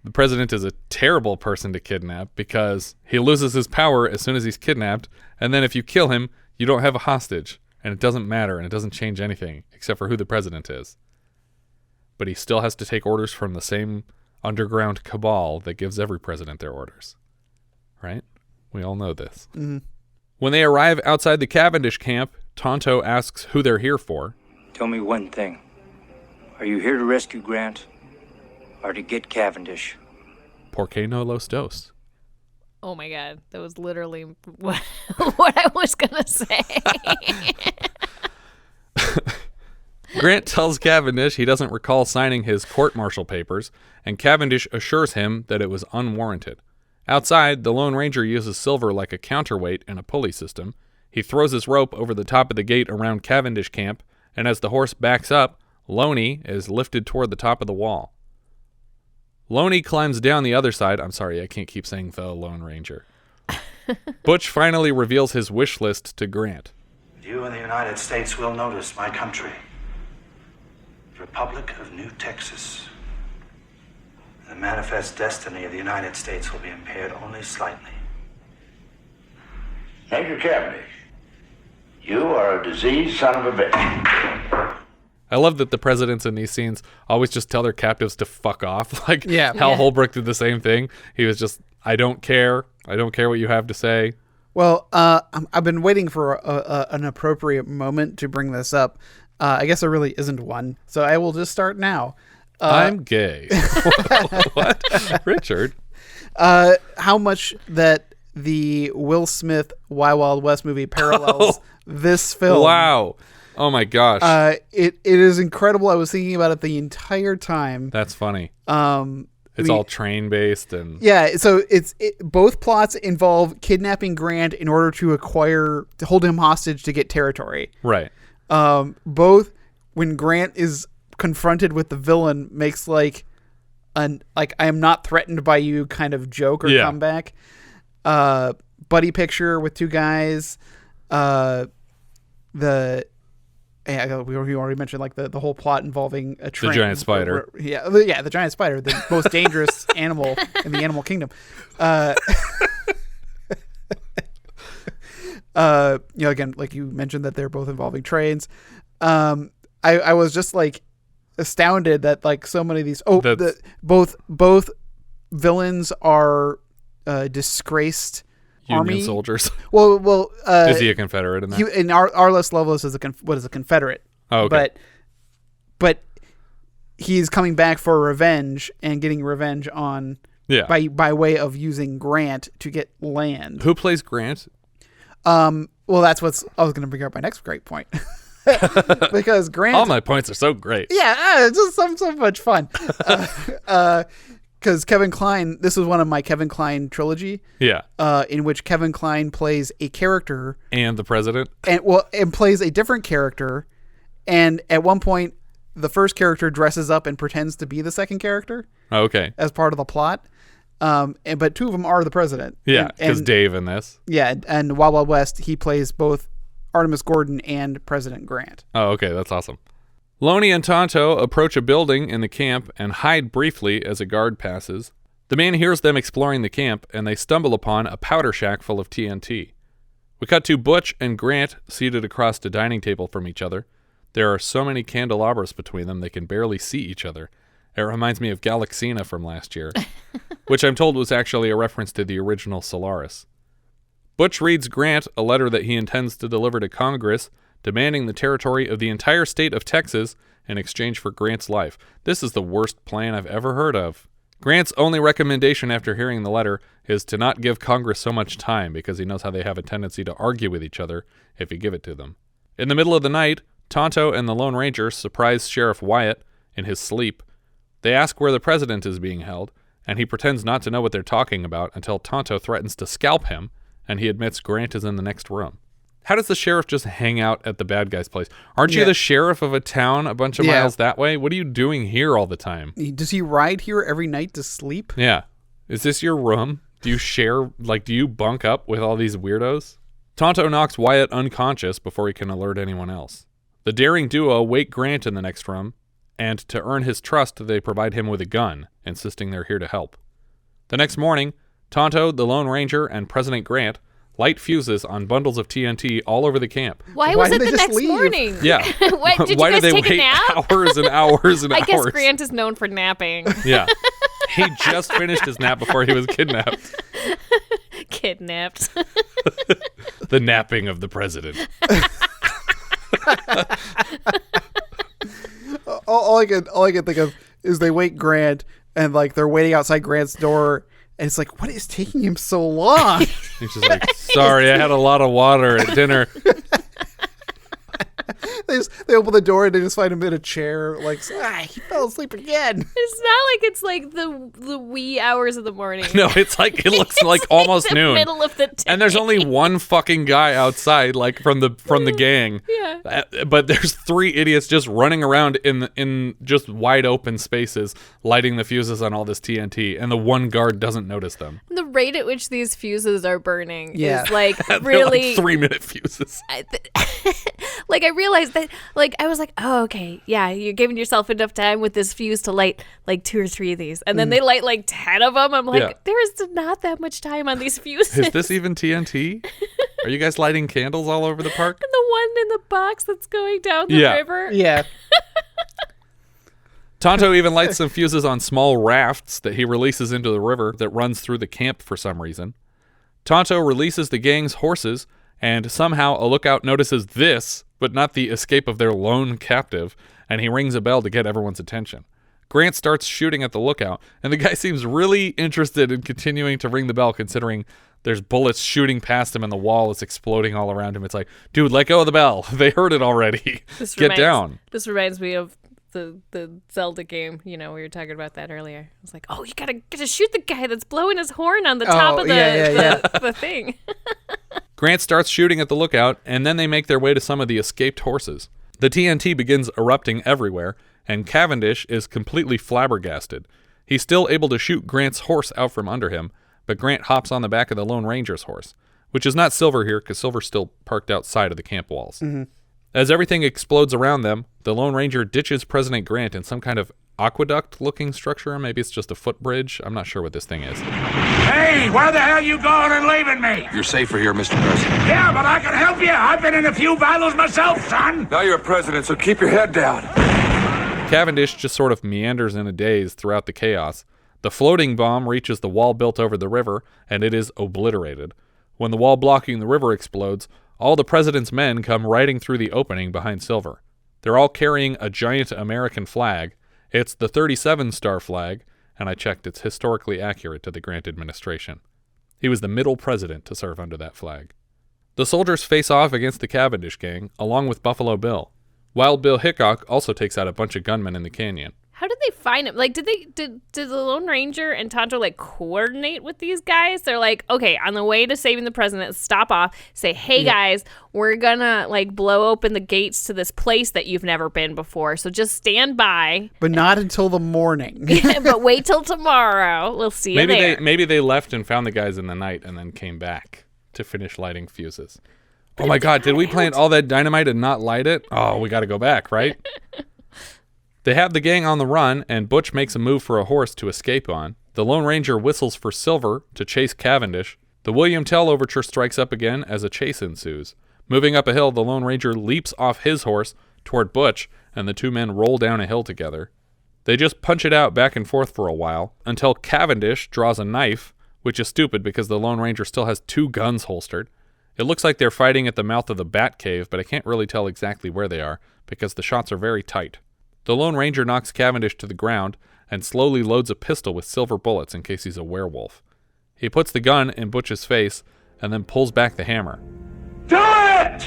the president is a terrible person to kidnap because he loses his power as soon as he's kidnapped, and then if you kill him, you don't have a hostage, and it doesn't matter, and it doesn't change anything except for who the president is. But he still has to take orders from the same underground cabal that gives every president their orders. right? We all know this. Mm-hmm. When they arrive outside the Cavendish camp, Tonto asks who they're here for. Tell me one thing. Are you here to rescue Grant? Or to get Cavendish? ¿Por qué no los dos? Oh my God, that was literally what I was gonna say. Grant tells Cavendish he doesn't recall signing his court-martial papers, and Cavendish assures him that it was unwarranted. Outside, the Lone Ranger uses silver like a counterweight in a pulley system. He throws his rope over the top of the gate around Cavendish camp, and as the horse backs up, Loney is lifted toward the top of the wall. Loney climbs down the other side. I'm sorry, I can't keep saying the Lone Ranger. Butch finally reveals his wish list to Grant. You in the United States will notice my country, the Republic of New Texas. The manifest destiny of the United States will be impaired only slightly. Major Cavendish, you are a diseased son of a bitch. I love that the presidents in these scenes always just tell their captives to fuck off. Like Yeah. Hal Yeah. Holbrook did the same thing. He was just, I don't care. I don't care what you have to say. Well, I've been waiting for an appropriate moment to bring this up. I guess there really isn't one, so I will just start now. I'm gay. What? Richard? How much that the Will Smith Wild Wild West movie parallels this film. Wow. Oh my gosh. It is incredible. I was thinking about it the entire time. That's funny. It's all train based and yeah. So both plots involve kidnapping Grant in order to hold him hostage to get territory. Right. Both when Grant is confronted with the villain makes like I am not threatened by you kind of joke or comeback. Buddy picture with two guys. We already mentioned like the whole plot involving a train. The giant spider. The giant spider, the most dangerous animal in the animal kingdom. Again, like you mentioned that they're both involving trains. I was just like astounded that like so many of these. Both villains are disgraced Union army soldiers. Well, is he a Confederate in that? In Arliss Lovelace is a Confederate. Oh, okay. But he's coming back for revenge and getting revenge on by way of using Grant to get land. Who plays Grant? Well, that's what I was going to bring up my next great point. Because Grant, all my points are so great. Yeah, it's just so much fun. Because Kevin Kline, this is one of my Kevin Kline trilogy. Yeah. In which Kevin Kline plays a character and the president, and plays a different character, and at one point, the first character dresses up and pretends to be the second character. Okay. As part of the plot, but two of them are the president. Yeah, because Dave in this. Yeah, and Wild Wild West, he plays both Artemis Gordon and President Grant. Oh, okay, that's awesome. Loney and Tonto approach a building in the camp and hide briefly as a guard passes. The man hears them exploring the camp, and they stumble upon a powder shack full of TNT. We cut to Butch and Grant seated across the dining table from each other. There are so many candelabras between them they can barely see each other. It reminds me of Galaxina from last year, which I'm told was actually a reference to the original Solaris. Butch reads Grant a letter that he intends to deliver to Congress, demanding the territory of the entire state of Texas in exchange for Grant's life. This is the worst plan I've ever heard of. Grant's only recommendation after hearing the letter is to not give Congress so much time because he knows how they have a tendency to argue with each other if you give it to them. In the middle of the night, Tonto and the Lone Ranger surprise Sheriff Wiatt in his sleep. They ask where the president is being held, and he pretends not to know what they're talking about until Tonto threatens to scalp him, and he admits Grant is in the next room. How does the sheriff just hang out at the bad guy's place? Aren't you the sheriff of a town a bunch of miles that way? What are you doing here all the time? Does he ride here every night to sleep? Yeah. Is this your room? Do you share, do you bunk up with all these weirdos? Tonto knocks Wiatt unconscious before he can alert anyone else. The daring duo wake Grant in the next room, and to earn his trust, they provide him with a gun, insisting they're here to help. The next morning, Tonto, the Lone Ranger, and President Grant light fuses on bundles of TNT all over the camp. Why was it the next morning? Yeah. What, did Why you guys did they take wait a nap? hours and hours and I hours? guess Grant is known for napping. Yeah. He just finished his nap before he was kidnapped. kidnapped. The napping of the president. all I can think of is they wake Grant, and like they're waiting outside Grant's door, and it's like, what is taking him so long? He's just like, sorry, I had a lot of water at dinner. They open the door and they just find him in a chair, like, he fell asleep again. It's not like it's like the wee hours of the morning. No, it's like it looks like almost the noon. Middle of the day. And there's only one fucking guy outside, like from the gang. Yeah. But there's 3 idiots just running around in just wide open spaces, lighting the fuses on all this TNT, and the one guard doesn't notice them. The rate at which these fuses are burning Yeah. is like They're really like 3-minute fuses. Like I realized that, like I was like, oh okay, yeah, you're giving yourself enough time with this fuse to light like 2 or 3 of these, and then they light like 10 of them. I'm like, there is not that much time on these fuses. Is this even TNT? Are you guys lighting candles all over the park? And the one in the box that's going down the river. Yeah. Tonto even lights some fuses on small rafts that he releases into the river that runs through the camp for some reason. Tonto releases the gang's horses, and somehow a lookout notices this, but not the escape of their lone captive, and he rings a bell to get everyone's attention. Grant starts shooting at the lookout, and the guy seems really interested in continuing to ring the bell, considering there's bullets shooting past him and the wall is exploding all around him. It's like, dude, let go of the bell. They heard it already. Down. This reminds me of the Zelda game. You know, we were talking about that earlier. I was like, oh, you gotta shoot the guy that's blowing his horn on the top of the thing. Grant starts shooting at the lookout, and then they make their way to some of the escaped horses. The TNT begins erupting everywhere, and Cavendish is completely flabbergasted. He's still able to shoot Grant's horse out from under him, but Grant hops on the back of the Lone Ranger's horse, which is not Silver here, because Silver's still parked outside of the camp walls. Mm-hmm. As everything explodes around them, the Lone Ranger ditches President Grant in some kind of aqueduct-looking structure. Maybe it's just a footbridge. I'm not sure what this thing is. Hey, where the hell you going and leaving me? You're safer here, Mr. President. Yeah, but I can help you. I've been in a few battles myself, son. Now you're a president, so keep your head down. Cavendish just sort of meanders in a daze throughout the chaos. The floating bomb reaches the wall built over the river, and it is obliterated. When the wall blocking the river explodes, all the president's men come riding through the opening behind Silver. They're all carrying a giant American flag. It's the 37-star flag, and I checked, it's historically accurate to the Grant administration. He was the middle president to serve under that flag. The soldiers face off against the Cavendish gang, along with Buffalo Bill. Wild Bill Hickok also takes out a bunch of gunmen in the canyon. How did they find him? Like, did the Lone Ranger and Tonto like coordinate with these guys? They're like, okay, on the way to saving the president, stop off, say, hey guys, we're gonna like blow open the gates to this place that you've never been before. So just stand by. But not until the morning. But wait till tomorrow. We'll see you there. Maybe they left and found the guys in the night and then came back to finish lighting fuses. Oh my God, did we plant all that dynamite and not light it? Oh, we gotta go back, right? They have the gang on the run, and Butch makes a move for a horse to escape on. The Lone Ranger whistles for Silver to chase Cavendish. The William Tell overture strikes up again as a chase ensues. Moving up a hill, the Lone Ranger leaps off his horse toward Butch, and the two men roll down a hill together. They just punch it out back and forth for a while, until Cavendish draws a knife, which is stupid because the Lone Ranger still has 2 guns holstered. It looks like they're fighting at the mouth of the Bat Cave, but I can't really tell exactly where they are, because the shots are very tight. The Lone Ranger knocks Cavendish to the ground and slowly loads a pistol with silver bullets in case he's a werewolf. He puts the gun in Butch's face and then pulls back the hammer. Do it!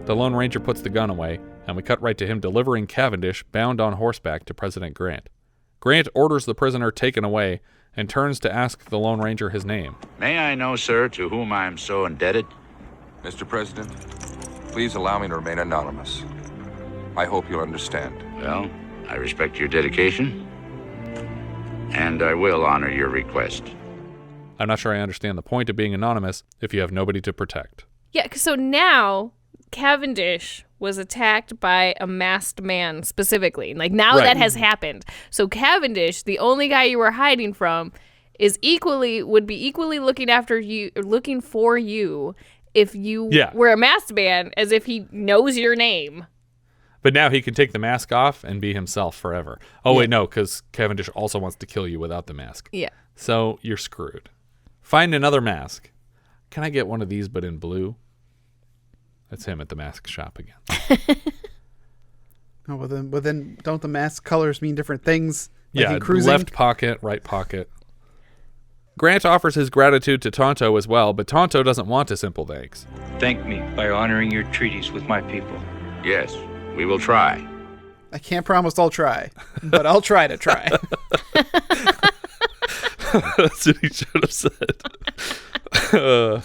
The Lone Ranger puts the gun away, and we cut right to him delivering Cavendish bound on horseback to President Grant. Grant orders the prisoner taken away and turns to ask the Lone Ranger his name. May I know, sir, to whom I am so indebted? Mr. President, please allow me to remain anonymous. I hope you'll understand. Well, I respect your dedication, and I will honor your request. I'm not sure I understand the point of being anonymous if you have nobody to protect. Yeah, so now Cavendish was attacked by a masked man specifically. Like now that has happened. So Cavendish, the only guy you were hiding from, would be equally looking for you if you were a masked man, as if he knows your name. But now he can take the mask off and be himself forever. Oh, wait, no, because Cavendish also wants to kill you without the mask. Yeah. So you're screwed. Find another mask. Can I get one of these but in blue? That's him at the mask shop again. Oh, well then, don't the mask colors mean different things? Like Yeah, in cruising? left pocket, right pocket. Grant offers his gratitude to Tonto as well, but Tonto doesn't want a simple thanks. Thank me by honoring your treaties with my people. Yes, we will try. I can't promise I'll try, but I'll try to try. That's what he should have said.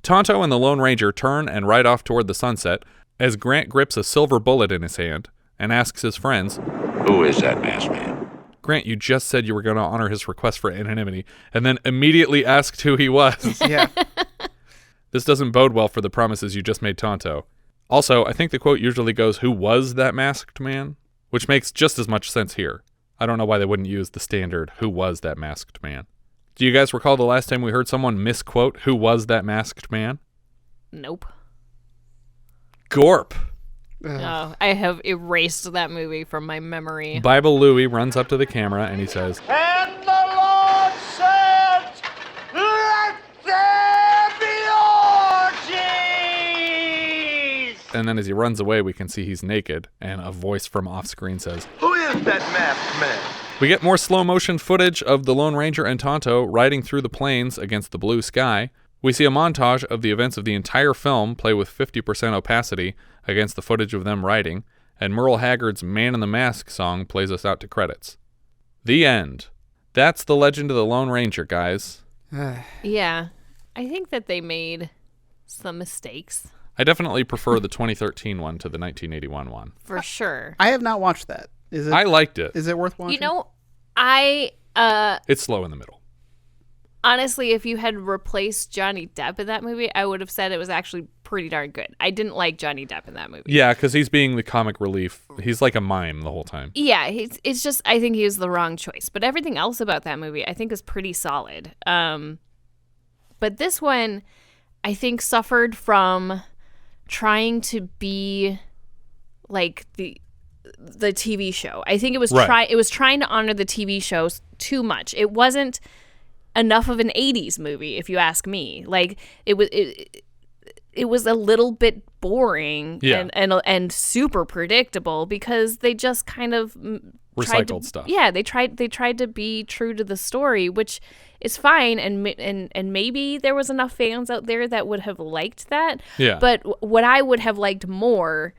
Tonto and the Lone Ranger turn and ride off toward the sunset as Grant grips a silver bullet in his hand and asks his friends, Who is that masked man? Grant, you just said you were going to honor his request for anonymity and then immediately asked who he was. Yeah. This doesn't bode well for the promises you just made Tonto. Also, I think the quote usually goes, who was that masked man? Which makes just as much sense here. I don't know why they wouldn't use the standard, who was that masked man? Do you guys recall the last time we heard someone misquote, who was that masked man? Nope. Gorp. Oh, I have erased that movie from my memory. Bible Louie runs up to the camera and he says, And the Lord said, let there be orgies! and then as he runs away, we can see he's naked, and a voice from off-screen says, Who is that masked man? We get more slow-motion footage of the Lone Ranger and Tonto riding through the plains against the blue sky. We see a montage of the events of the entire film play with 50% opacity against the footage of them riding, and Merle Haggard's Man in the Mask song plays us out to credits. The end. That's the legend of the Lone Ranger, guys. Yeah. I think that they made some mistakes. I definitely prefer the 2013 one to the 1981 one. For sure. I have not watched that. Is it? I liked it. Is it worth watching? You know, I It's slow in the middle. honestly, if you had replaced Johnny Depp in that movie, I would have said it was actually pretty darn good. I didn't like Johnny Depp in that movie. Yeah, because he's being the comic relief. He's like a mime the whole time. Yeah, it's just, I think he was the wrong choice. But everything else about that movie, I think, is pretty solid. But this one, I think, suffered from trying to be like the TV show. I think it was Right. it was trying to honor the TV shows too much. It wasn't enough of an 80s movie, if you ask me. Like it was a little bit boring and super predictable because they just kind of recycled stuff. Yeah, they tried to be true to the story, which is fine, and maybe there was enough fans out there that would have liked that. Yeah. But what I would have liked more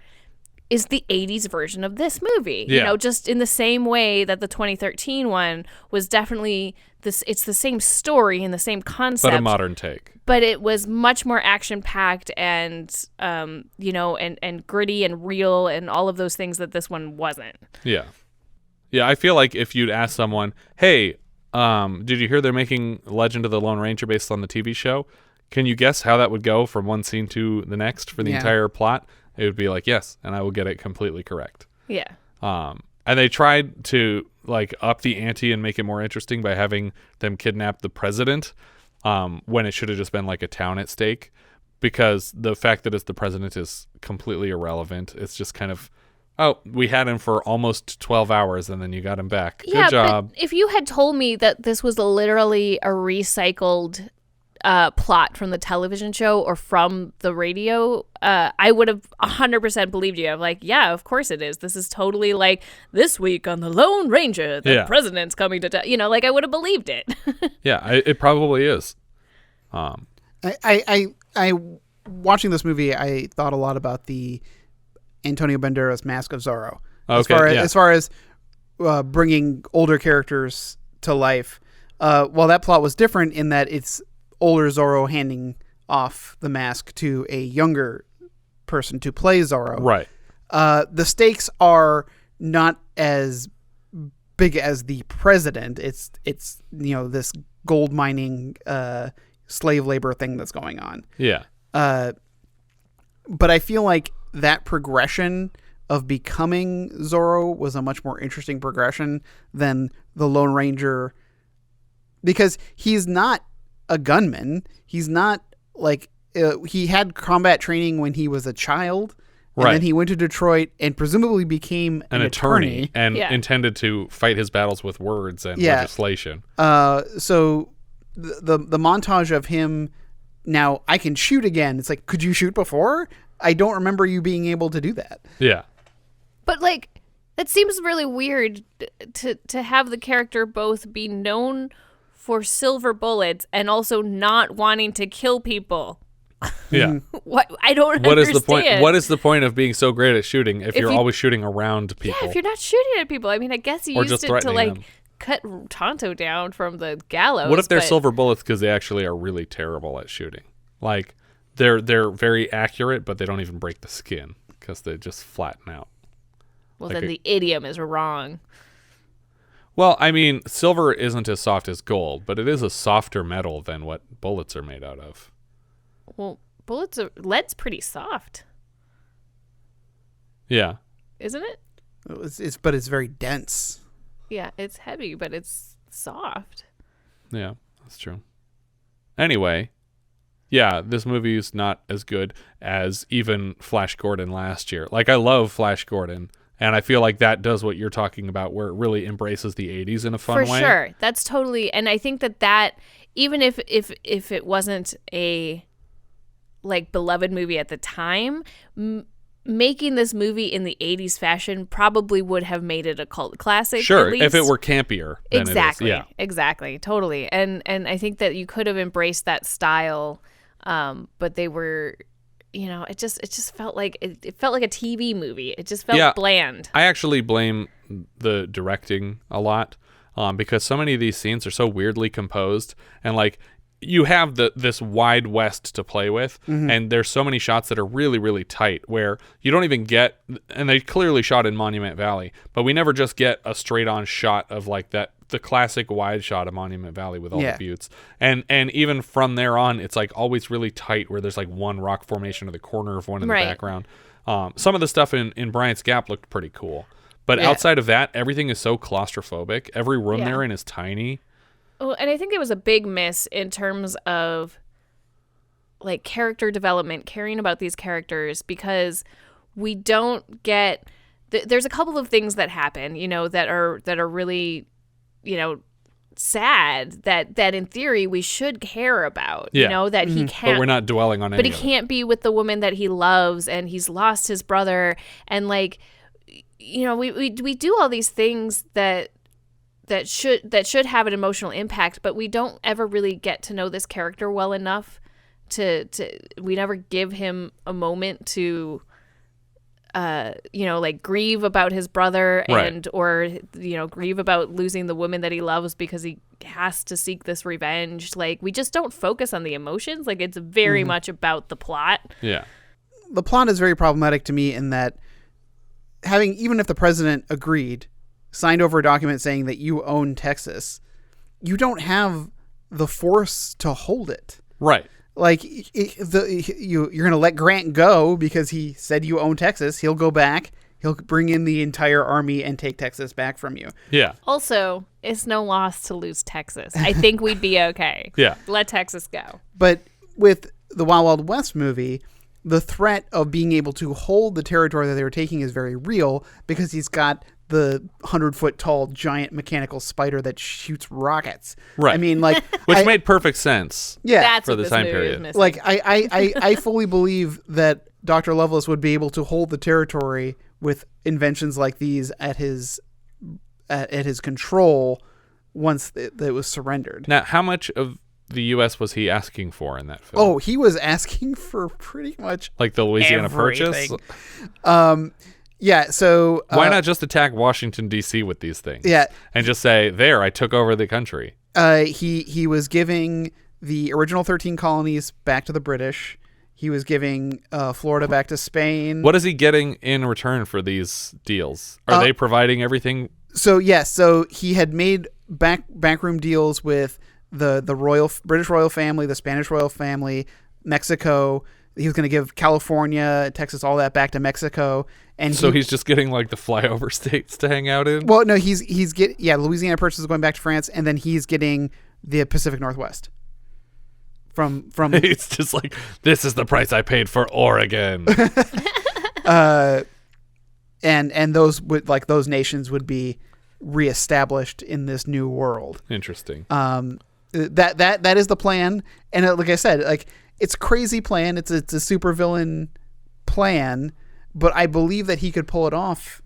is the 80s version of this movie. Yeah. You know, just in the same way that the 2013 one was definitely this. It's the same story and the same concept, But a modern take. but it was much more action-packed and, and gritty and real and all of those things that this one wasn't. Yeah. Yeah, I feel like if you'd ask someone, hey, did you hear they're making Legend of the Lone Ranger based on the TV show? Can you guess how that would go from one scene to the next for the entire plot? It would be like, yes, and I will get it completely correct. Yeah. And they tried to like up the ante and make it more interesting by having them kidnap the president when it should have just been like a town at stake, because the fact that it's the president is completely irrelevant. It's just kind of, oh, we had him for almost 12 hours and then you got him back. Good job. But if you had told me that this was literally a recycled plot from the television show or from the radio, I would have 100% believed you. I'm like, yeah, of course it is. This is totally like this week on the Lone Ranger, the president's coming to town. Like I would have believed it. Yeah, it probably is. I watching this movie, I thought a lot about the Antonio Banderas Mask of Zorro. Okay, as far as bringing older characters to life. While that plot was different in that it's older Zorro handing off the mask to a younger person to play Zorro. Right. The stakes are not as big as the president. It's this gold mining slave labor thing that's going on. Yeah. But I feel like that progression of becoming Zorro was a much more interesting progression than the Lone Ranger, because he's not a gunman. He's not like he had combat training when he was a child, and then he went to Detroit and presumably became an attorney and intended to fight his battles with words and legislation. So the montage of him now, I can shoot again. It's like, could you shoot before? I don't remember you being able to do that. Yeah. But like, that seems really weird to have the character both be known for silver bullets and also not wanting to kill people. Yeah. What I don't What understand. is the point? What is the point of being so great at shooting if you're always shooting around people? Yeah, if you're not shooting at people. I mean, I guess you Or used just it to threatening like them. cut Tonto down from the gallows. What if they're but- silver bullets because they actually are really terrible at shooting? Like they're very accurate, but they don't even break the skin because they just flatten out. Well, Like then the idiom is wrong. Well, I mean, silver isn't as soft as gold, but it is a softer metal than what bullets are made out of. Well, lead's pretty soft, Yeah. isn't it? But it's very dense. Yeah, it's heavy, but it's soft. Yeah, that's true. Anyway, yeah, this movie is not as good as even Flash Gordon last year. Like, I love Flash Gordon, and I feel like that does what you're talking about, where it really embraces the 80s in a fun way. For sure. That's totally, and I think that even if it wasn't a like beloved movie at the time, making this movie in the 80s fashion probably would have made it a cult classic. Sure, at least. if it were campier than Exactly. it is. Yeah. Exactly. Totally. And I think that you could have embraced that style, but they were, it just felt like it felt like a TV movie. It just felt bland. I actually blame the directing a lot, because so many of these scenes are so weirdly composed, and like you have this wide west to play with, and there's so many shots that are really, really tight where you don't even get, and they clearly shot in Monument Valley, but we never just get a straight on shot of like the classic wide shot of Monument Valley with all the buttes. And even from there on, it's like always really tight where there's like one rock formation or the corner of one in the background. Some of the stuff in Bryant's Gap looked pretty cool. But outside of that, everything is so claustrophobic. Every room they're in is tiny. Well, and I think it was a big miss in terms of like character development, caring about these characters, because we don't get. There's a couple of things that happen, that are really, sad. That in theory we should care about. That he can't. But we're not dwelling on. But he can't be with the woman that he loves, and he's lost his brother, and like, we do all these things that should have an emotional impact, but we don't ever really get to know this character well enough to we never give him a moment to like grieve about his brother or grieve about losing the woman that he loves because he has to seek this revenge. Like, we just don't focus on the emotions. Like, it's very much about the plot. Yeah. The plot is very problematic to me in that even if the president agreed, signed over a document saying that you own Texas, you don't have the force to hold it. Right. Like, you're going to let Grant go because he said you own Texas. He'll go back. He'll bring in the entire army and take Texas back from you. Yeah. Also, it's no loss to lose Texas. I think we'd be okay. Yeah. Let Texas go. But with the Wild Wild West movie, the threat of being able to hold the territory that they were taking is very real because he's got the 100-foot tall giant mechanical spider that shoots rockets. Right. I mean, like, which made perfect sense. Yeah, for the time period. Like, I fully believe that Dr. Lovelace would be able to hold the territory with inventions like these at his control once it was surrendered. Now, how much of the U.S. was he asking for in that film? Oh, he was asking for pretty much like the Louisiana everything. Purchase. Yeah, so why not just attack Washington D.C. with these things? Yeah, and just say, "There, I took over the country." He was giving the original 13 colonies back to the British. He was giving Florida back to Spain. What is he getting in return for these deals? Are they providing everything? So yes, so he had made backroom deals with the British royal family, the Spanish royal family, Mexico. He was going to give California, Texas, all that back to Mexico, and so he's just getting like the flyover states to hang out in. Well, no, Louisiana Purchase is going back to France, and then he's getting the Pacific Northwest. From it's just like, this is the price I paid for Oregon. And those nations would be reestablished in this new world. Interesting. That is the plan. And like I said, like it's a crazy plan. It's a supervillain plan, but I believe that he could pull it off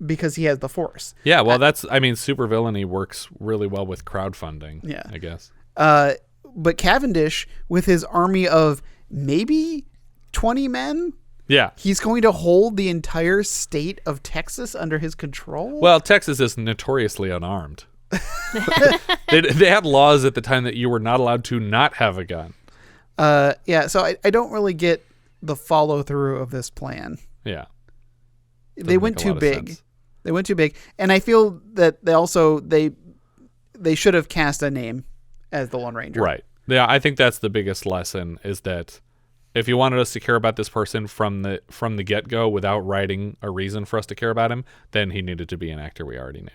because he has the Force. Yeah, well, supervillainy works really well with crowdfunding. Yeah, I guess. But Cavendish, with his army of maybe 20 men, he's going to hold the entire state of Texas under his control. Well, Texas is notoriously unarmed. They had laws at the time that you were not allowed to not have a gun. So I don't really get the follow through of this plan. Yeah. They went too big. They went too big. And I feel that they should have cast a name as the Lone Ranger. Right. Yeah, I think that's the biggest lesson, is that if you wanted us to care about this person from the get-go without writing a reason for us to care about him, then he needed to be an actor we already knew.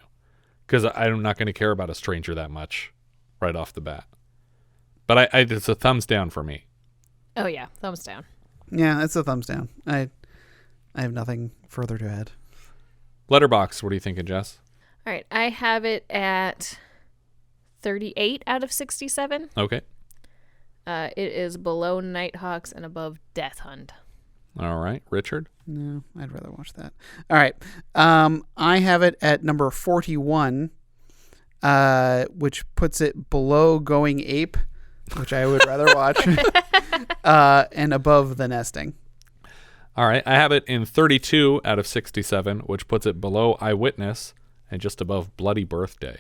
Because I'm not going to care about a stranger that much right off the bat. But it's a thumbs down for me. Oh, yeah. Thumbs down. Yeah, it's a thumbs down. I have nothing further to add. Letterboxd, what are you thinking, Jess? All right. I have it at 38 out of 67. Okay. It is below Nighthawks and above Death Hunt. All right. Richard? No, I'd rather watch that. All right. I have it at number 41, which puts it below Going Ape, which I would rather watch, and above The Nesting. All right. I have it in 32 out of 67, which puts it below Eyewitness and just above Bloody Birthday.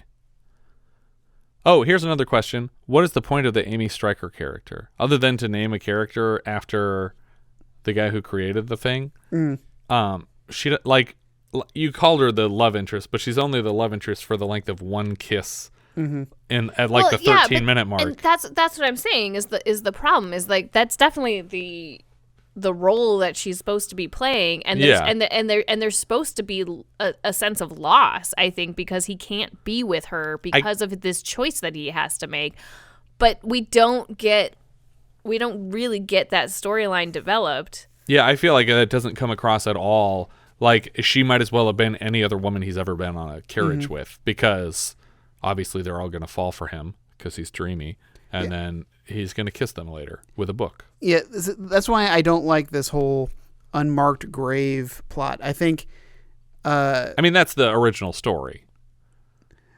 Oh, here's another question. What is the point of the Amy Striker character? Other than to name a character after the guy who created the thing? She, like, you called her the love interest, but she's only the love interest for the length of one kiss at like the 13-minute mark. And that's what I'm saying is the problem is, like, that's definitely the role that she's supposed to be playing, and there's supposed to be a sense of loss, I think, because he can't be with her because of this choice that he has to make. But we don't really get that storyline developed. Yeah, I feel like it doesn't come across at all. Like, she might as well have been any other woman he's ever been on a carriage with, because obviously they're all going to fall for him because he's dreamy, and then he's going to kiss them later with a book. Yeah, that's why I don't like this whole unmarked grave plot. I think... I mean, that's the original story.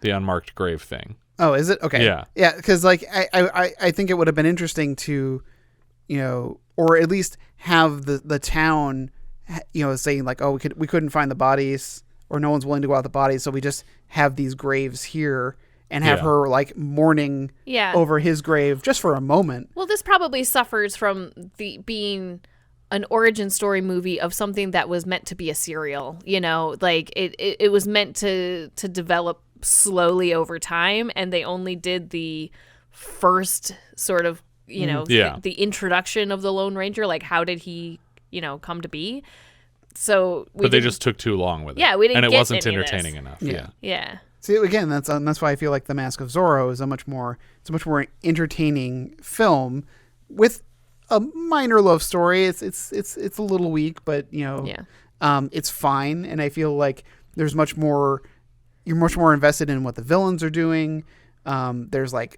The unmarked grave thing. Oh, is it? Okay. Yeah. Yeah, because, like, I think it would have been interesting to, or at least have the town, saying, like, oh, we couldn't find the bodies, or no one's willing to go out the bodies, so we just have these graves here. And have her, like, mourning over his grave just for a moment. Well, this probably suffers from being an origin story movie of something that was meant to be a serial. Like it was meant to develop slowly over time, and they only did the first sort of the introduction of the Lone Ranger. Like, how did he come to be? So, but they just took too long with it. Yeah, we didn't. And it get wasn't any entertaining enough. Yeah. See, again, that's why I feel like The Mask of Zorro is a much more entertaining film with a minor love story. It's a little weak, but it's fine, and I feel like there's much more. You're much more invested in what the villains are doing. There's like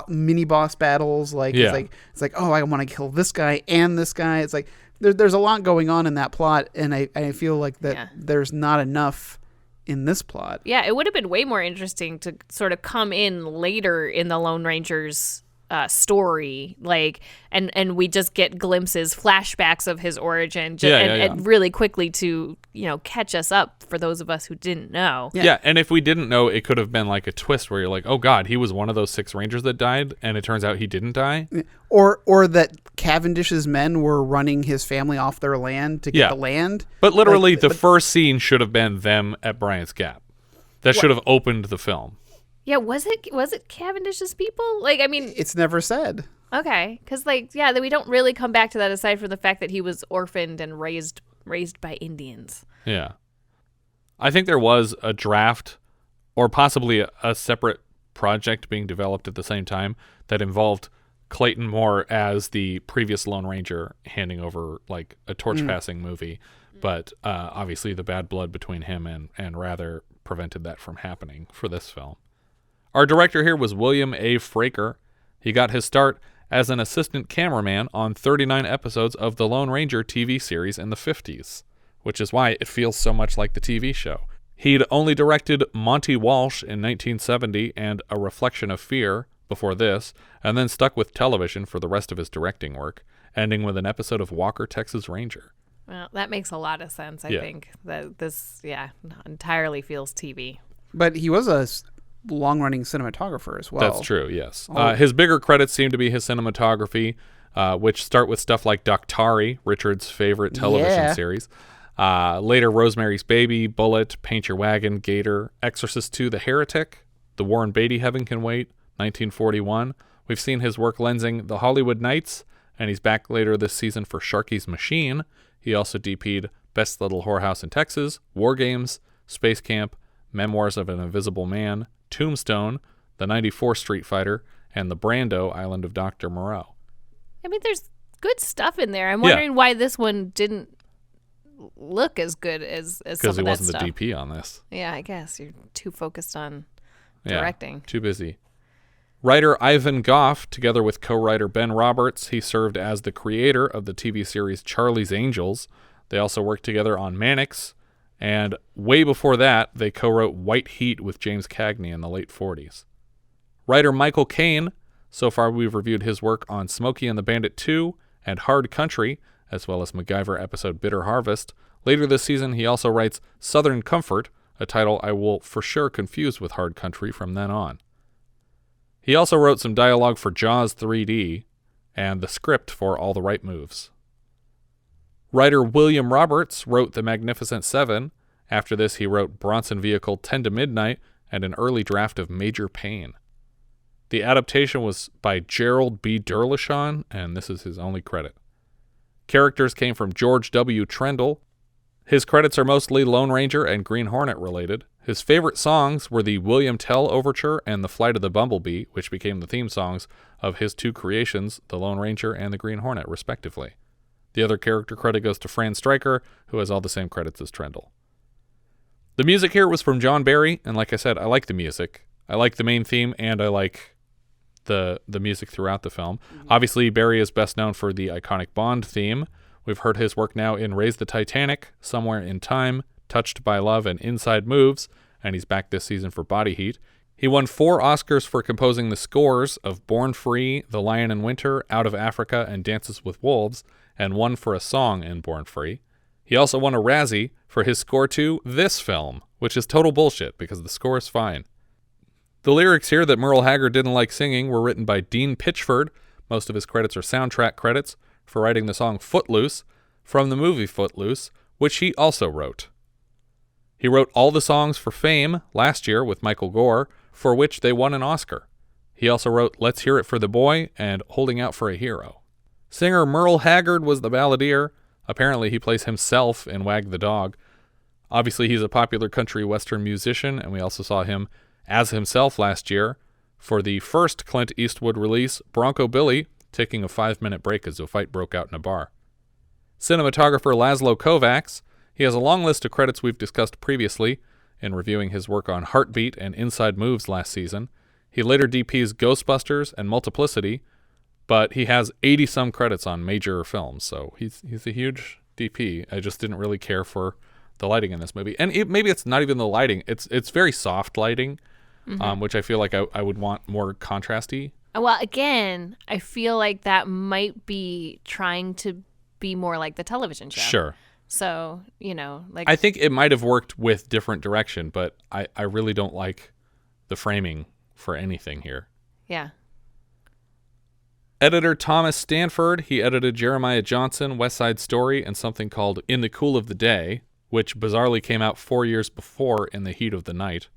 mini boss battles. Like it's like oh, I want to kill this guy and this guy. It's like there's a lot going on in that plot, and I feel like that there's not enough in this plot. Yeah, it would have been way more interesting to sort of come in later in the Lone Ranger's story, like, and we just get glimpses, flashbacks of his origin, and really quickly to catch us up for those of us who didn't know. Yeah, and if we didn't know, it could have been like a twist where you're like, oh God, he was one of those 6 Rangers that died, and it turns out he didn't die. Or that Cavendish's men were running his family off their land to get the land. But literally, the first scene should have been them at Bryant's Gap. That should have opened the film. Yeah, was it Cavendish's people? Like, I mean, it's never said. Okay, because we don't really come back to that aside from the fact that he was orphaned and raised by Indians. Yeah, I think there was a draft, or possibly a separate project being developed at the same time that involved Klinton more as the previous Lone Ranger, handing over like a torch passing movie, but obviously the bad blood between him and Rather prevented that from happening for this film. Our director here was William A. Fraker. He got his start as an assistant cameraman on 39 episodes of the Lone Ranger TV series in the 50s, which is why it feels so much like the TV show. He'd only directed Monty Walsh in 1970 and A Reflection of Fear before this, and then stuck with television for the rest of his directing work, ending with an episode of Walker, Texas Ranger. Well, that makes a lot of sense, I think. That this, entirely feels TV. But he was a long-running cinematographer as well. That's true, yes. His bigger credits seem to be his cinematography, which start with stuff like Daktari, Richard's favorite television series. Later, Rosemary's Baby, Bullet, Paint Your Wagon, Gator, Exorcist II, The Heretic, The Warren Beatty Heaven Can Wait, 1941. We've seen his work lensing The Hollywood Knights, and he's back later this season for Sharky's Machine. He also DP'd Best Little Whorehouse in Texas, War Games, Space Camp, Memoirs of an Invisible Man, Tombstone, The 94 Street Fighter, and The Brando, Island of Dr. Moreau. I mean, there's good stuff in there. I'm wondering why this one didn't look as good as some of that stuff. Because he wasn't the DP on this. Yeah, I guess. You're too focused on directing. Too busy. Writer Ivan Goff, together with co-writer Ben Roberts, he served as the creator of the TV series Charlie's Angels. They also worked together on Mannix, and way before that, they co-wrote White Heat with James Cagney in the late 40s. Writer Michael Kane, so far we've reviewed his work on Smokey and the Bandit 2 and Hard Country, as well as MacGyver episode Bitter Harvest. Later this season, he also writes Southern Comfort, a title I will for sure confuse with Hard Country from then on. He also wrote some dialogue for Jaws 3D and the script for All the Right Moves. Writer William Roberts wrote The Magnificent Seven. After this, he wrote Bronson Vehicle 10 to Midnight and an early draft of Major Payne. The adaptation was by Gerald B. Derloshon, and this is his only credit. Characters came from George W. Trendle. His credits are mostly Lone Ranger and Green Hornet related. His favorite songs were the William Tell Overture and The Flight of the Bumblebee, which became the theme songs of his two creations, the Lone Ranger and the Green Hornet, respectively. The other character credit goes to Fran Striker, who has all the same credits as Trendle. The music here was from John Barry, and like I said, I like the music. I like the main theme, and I like the music throughout the film. Obviously, Barry is best known for the iconic Bond theme. We've heard his work now in Raise the Titanic, Somewhere in Time, Touched by Love, and Inside Moves, and he's back this season for Body Heat. He won 4 Oscars for composing the scores of Born Free, The Lion in Winter, Out of Africa, and Dances with Wolves, and 1 for a song in Born Free. He also won a Razzie for his score to this film, which is total bullshit because the score is fine. The lyrics here that Merle Haggard didn't like singing were written by Dean Pitchford. Most of his credits are soundtrack credits for writing the song Footloose from the movie Footloose, which he also wrote. He wrote all the songs for Fame last year with Michael Gore, for which they won an Oscar. He also wrote Let's Hear It for the Boy and Holding Out for a Hero. Singer Merle Haggard was the balladeer. Apparently he plays himself in Wag the Dog. Obviously he's a popular country western musician, and we also saw him as himself last year for the first Clint Eastwood release, Bronco Billy, taking a 5-minute break as a fight broke out in a bar. Cinematographer Laszlo Kovacs, he has a long list of credits we've discussed previously in reviewing his work on Heartbeat and Inside Moves last season. He later DPs Ghostbusters and Multiplicity, but he has 80-some credits on major films, so he's a huge DP. I just didn't really care for the lighting in this movie. And maybe it's not even the lighting. It's very soft lighting, which I feel like I would want more contrasty. Well, again, I feel like that might be trying to be more like the television show. Sure. So, like... I think it might have worked with different direction, but I really don't like the framing for anything here. Yeah. Editor Thomas Stanford, he edited Jeremiah Johnson, West Side Story, and something called In the Cool of the Day, which bizarrely came out 4 years before In the Heat of the Night.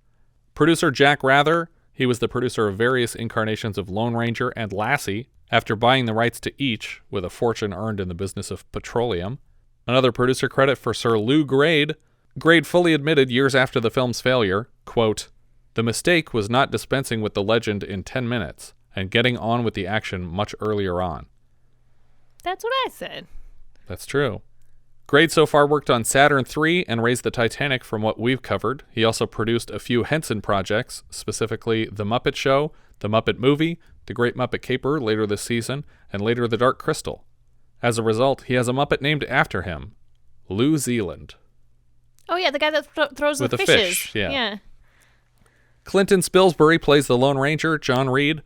Producer Jack Rather, he was the producer of various incarnations of Lone Ranger and Lassie, after buying the rights to each with a fortune earned in the business of petroleum. Another producer credit for Sir Lou Grade. Grade fully admitted years after the film's failure, quote, "The mistake was not dispensing with the legend in 10 minutes and getting on with the action much earlier on." That's what I said. That's true. Grade so far worked on Saturn III and Raised the Titanic from what we've covered. He also produced a few Henson projects, specifically The Muppet Show, The Muppet Movie, The Great Muppet Caper later this season, and later The Dark Crystal. As a result, he has a Muppet named after him, Lou Zealand. Oh, yeah, the guy that throws With the a fishes. fish, yeah. Yeah. Clinton Spilsbury plays the Lone Ranger, John Reid.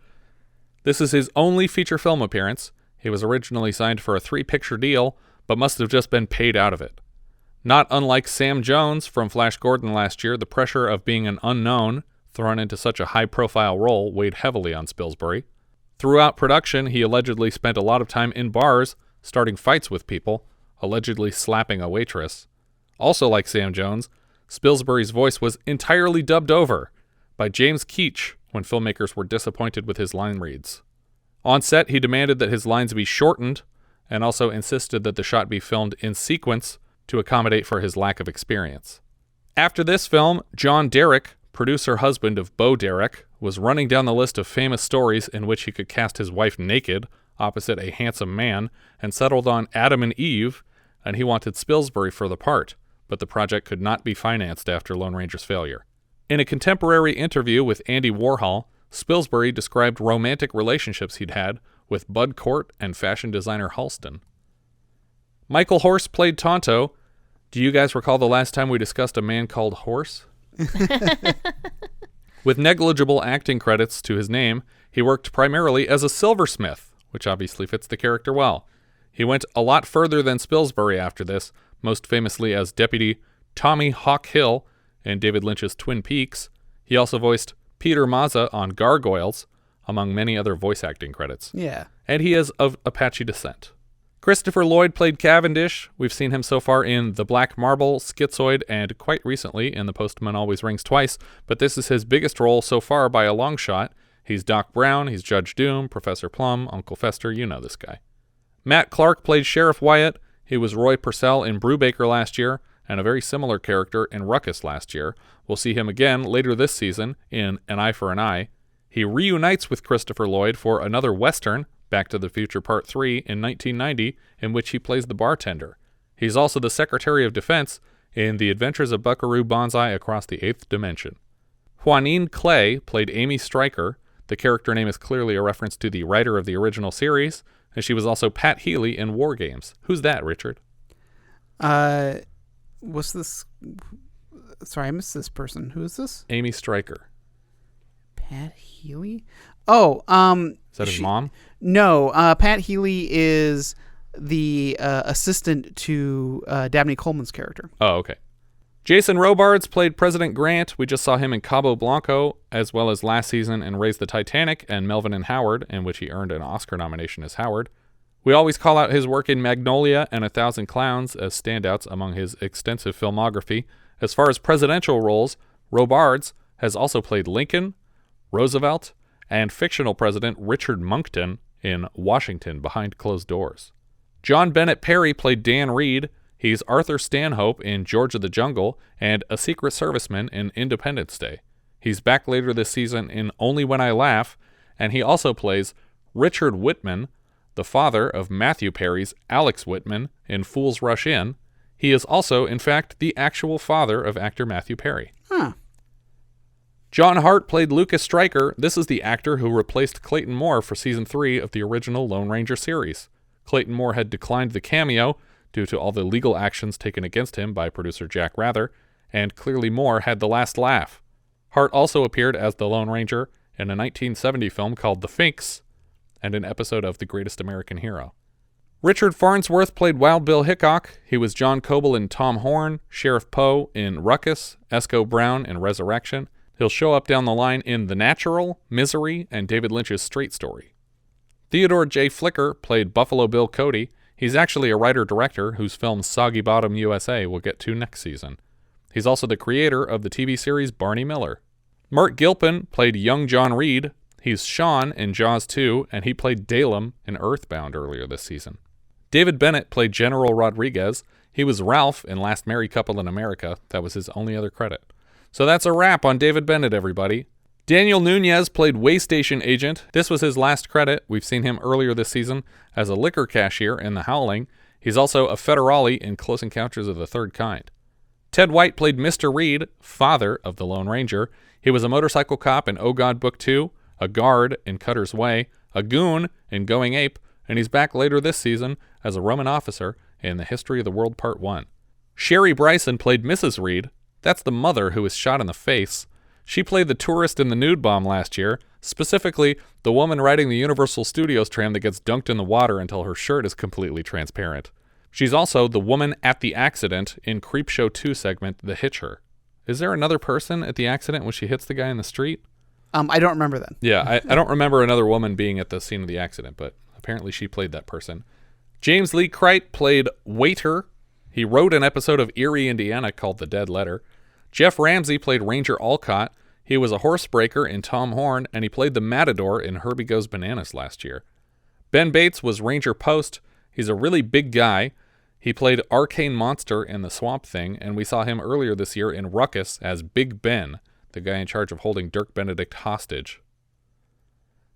This is his only feature film appearance. He was originally signed for a 3-picture deal, but must have just been paid out of it. Not unlike Sam Jones from Flash Gordon last year, the pressure of being an unknown thrown into such a high-profile role weighed heavily on Spilsbury. Throughout production, he allegedly spent a lot of time in bars, starting fights with people, allegedly slapping a waitress. Also like Sam Jones, Spilsbury's voice was entirely dubbed over by James Keach when filmmakers were disappointed with his line reads. On set, he demanded that his lines be shortened and also insisted that the shot be filmed in sequence to accommodate for his lack of experience. After this film, John Derek, producer husband of Bo Derek, was running down the list of famous stories in which he could cast his wife naked opposite a handsome man and settled on Adam and Eve, and he wanted Spilsbury for the part, but the project could not be financed after Lone Ranger's failure. In a contemporary interview with Andy Warhol, Spilsbury described romantic relationships he'd had with Bud Cort and fashion designer Halston. Michael Horse played Tonto. Do you guys recall the last time we discussed a man called Horse? With negligible acting credits to his name, he worked primarily as a silversmith, which obviously fits the character well. He went a lot further than Spilsbury after this, most famously as Deputy Tommy Hawk Hill in David Lynch's Twin Peaks. He also voiced Peter Mazza on Gargoyles, among many other voice acting credits. Yeah. And he is of Apache descent. Christopher Lloyd played Cavendish. We've seen him so far in The Black Marble, Schizoid, and quite recently in The Postman Always Rings Twice, but this is his biggest role so far by a long shot. He's Doc Brown, he's Judge Doom, Professor Plum, Uncle Fester, you know this guy. Matt Clark played Sheriff Wiatt. He was Roy Purcell in Brubaker last year, and a very similar character in Ruckus last year. We'll see him again later this season in An Eye for an Eye. He reunites with Christopher Lloyd for another Western, Back to the Future Part 3, in 1990, in which he plays the bartender. He's also the Secretary of Defense in The Adventures of Buckaroo Banzai Across the Eighth Dimension. Juanin Clay played Amy Stryker. The character name is clearly a reference to the writer of the original series, and she was also Pat Healy in War Games. Who's that, Richard? What's this? Sorry, I missed this person. Who is this? Amy Stryker. Pat Healy? Oh, is that his mom? No, Pat Healy is the assistant to Dabney Coleman's character. Oh, okay. Jason Robards played President Grant. We just saw him in Cabo Blanco, as well as last season in Raise the Titanic and Melvin and Howard, in which he earned an Oscar nomination as Howard. We always call out his work in Magnolia and 1,000 Clowns as standouts among his extensive filmography. As far as presidential roles, Robards has also played Lincoln, Roosevelt, and fictional President Richard Monkton in Washington Behind Closed Doors. John Bennett Perry played Dan Reid. He's Arthur Stanhope in George of the Jungle and a Secret Serviceman in Independence Day. He's back later this season in Only When I Laugh, and he also plays Richard Whitman, the father of Matthew Perry's Alex Whitman in Fools Rush In. He is also, in fact, the actual father of actor Matthew Perry. Huh. John Hart played Lucas Stryker. This is the actor who replaced Clayton Moore for Season 3 of the original Lone Ranger series. Clayton Moore had declined the cameo due to all the legal actions taken against him by producer Jack Rather, and clearly Moore had the last laugh. Hart also appeared as the Lone Ranger in a 1970 film called The Finks, and an episode of The Greatest American Hero. Richard Farnsworth played Wild Bill Hickok. He was John Coble in Tom Horn, Sheriff Poe in Ruckus, Esco Brown in Resurrection. He'll show up down the line in The Natural, Misery, and David Lynch's Straight Story. Theodore J. Flicker played Buffalo Bill Cody. He's actually a writer-director whose film Soggy Bottom USA we'll get to next season. He's also the creator of the TV series Barney Miller. Mark Gilpin played young John Reid. He's Sean in Jaws 2, and he played Dalem in Earthbound earlier this season. David Bennett played General Rodriguez. He was Ralph in Last Married Couple in America. That was his only other credit. So that's a wrap on David Bennett, everybody. Daniel Nunez played Waystation Agent. This was his last credit. We've seen him earlier this season as a liquor cashier in The Howling. He's also a federale in Close Encounters of the Third Kind. Ted White played Mr. Reid, father of the Lone Ranger. He was a motorcycle cop in Oh God Book 2, a guard in Cutter's Way, a goon in Going Ape, and he's back later this season as a Roman officer in The History of the World Part 1. Sherry Bryson played Mrs. Reid. That's the mother who was shot in the face. She played the tourist in the nude bomb last year, specifically the woman riding the Universal Studios tram that gets dunked in the water until her shirt is completely transparent. She's also the woman at the accident in Creepshow 2 segment The Hitcher. Is there another person at the accident when she hits the guy in the street? I don't remember that. Yeah, I don't remember another woman being at the scene of the accident, but apparently she played that person. James Lee Crite played Waiter. He wrote an episode of Erie, Indiana called The Dead Letter. Jeff Ramsey played Ranger Alcott. He was a horsebreaker in Tom Horn, and he played the Matador in Herbie Goes Bananas last year. Ben Bates was Ranger Post. He's a really big guy. He played Arcane Monster in The Swamp Thing, and we saw him earlier this year in Ruckus as Big Ben, the guy in charge of holding Dirk Benedict hostage.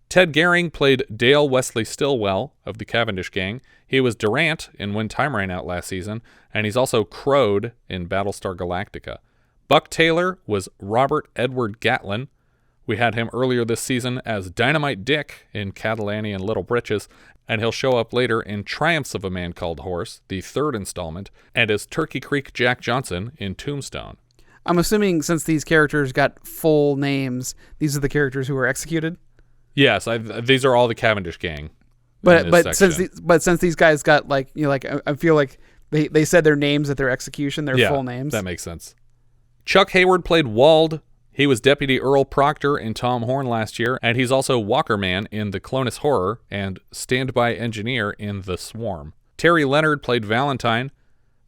Ted Gehring played Dale Wesley Stillwell of the Cavendish Gang. He was Durant in When Time Ran Out last season, and he's also Crowed in Battlestar Galactica. Buck Taylor was Robert Edward Gatlin. We had him earlier this season as Dynamite Dick in Catalani and Little Britches, and he'll show up later in Triumphs of a Man Called Horse, the third installment, and as Turkey Creek Jack Johnson in Tombstone. I'm assuming since these characters got full names, these are the characters who were executed? Yes, these are all the Cavendish Gang. But since these guys got I feel like they said their names at their execution, their full names. That makes sense. Chuck Hayward played Wald. He was Deputy Earl Proctor in Tom Horn last year, and he's also Walkerman in The Clonus Horror and Standby Engineer in The Swarm. Terry Leonard played Valentine.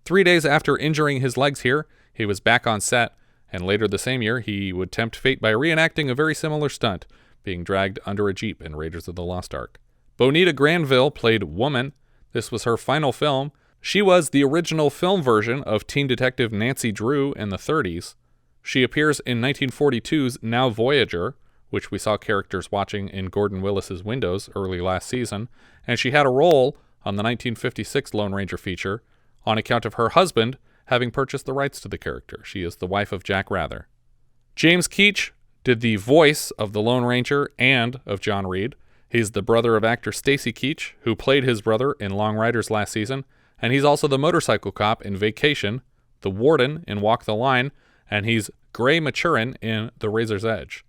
3 days after injuring his legs here, he was back on set, and later the same year, he would tempt fate by reenacting a very similar stunt, being dragged under a Jeep in Raiders of the Lost Ark. Bonita Granville played Woman. This was her final film. She was the original film version of teen detective Nancy Drew in the 30s. She appears in 1942's Now Voyager, which we saw characters watching in Gordon Willis's windows early last season, and she had a role on the 1956 Lone Ranger feature on account of her husband having purchased the rights to the character. She is the wife of Jack Rather. James Keach did the voice of the Lone Ranger and of John Reid. He's the brother of actor Stacy Keach, who played his brother in Long Riders last season, and he's also the motorcycle cop in Vacation, the warden in Walk the Line, and he's Gray Maturin in The Razor's Edge.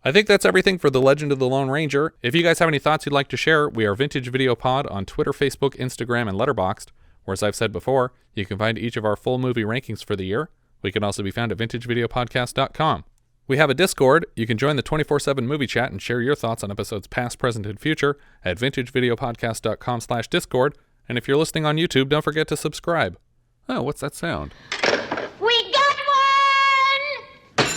I think that's everything for The Legend of the Lone Ranger. If you guys have any thoughts you'd like to share, we are Vintage Video Pod on Twitter, Facebook, Instagram, and Letterboxd, where, as I've said before, you can find each of our full movie rankings for the year. We can also be found at VintageVideoPodcast.com. We have a Discord. You can join the 24/7 movie chat and share your thoughts on episodes past, present, and future at VintageVideoPodcast.com/Discord. And if you're listening on YouTube, don't forget to subscribe. Oh, what's that sound? We got one!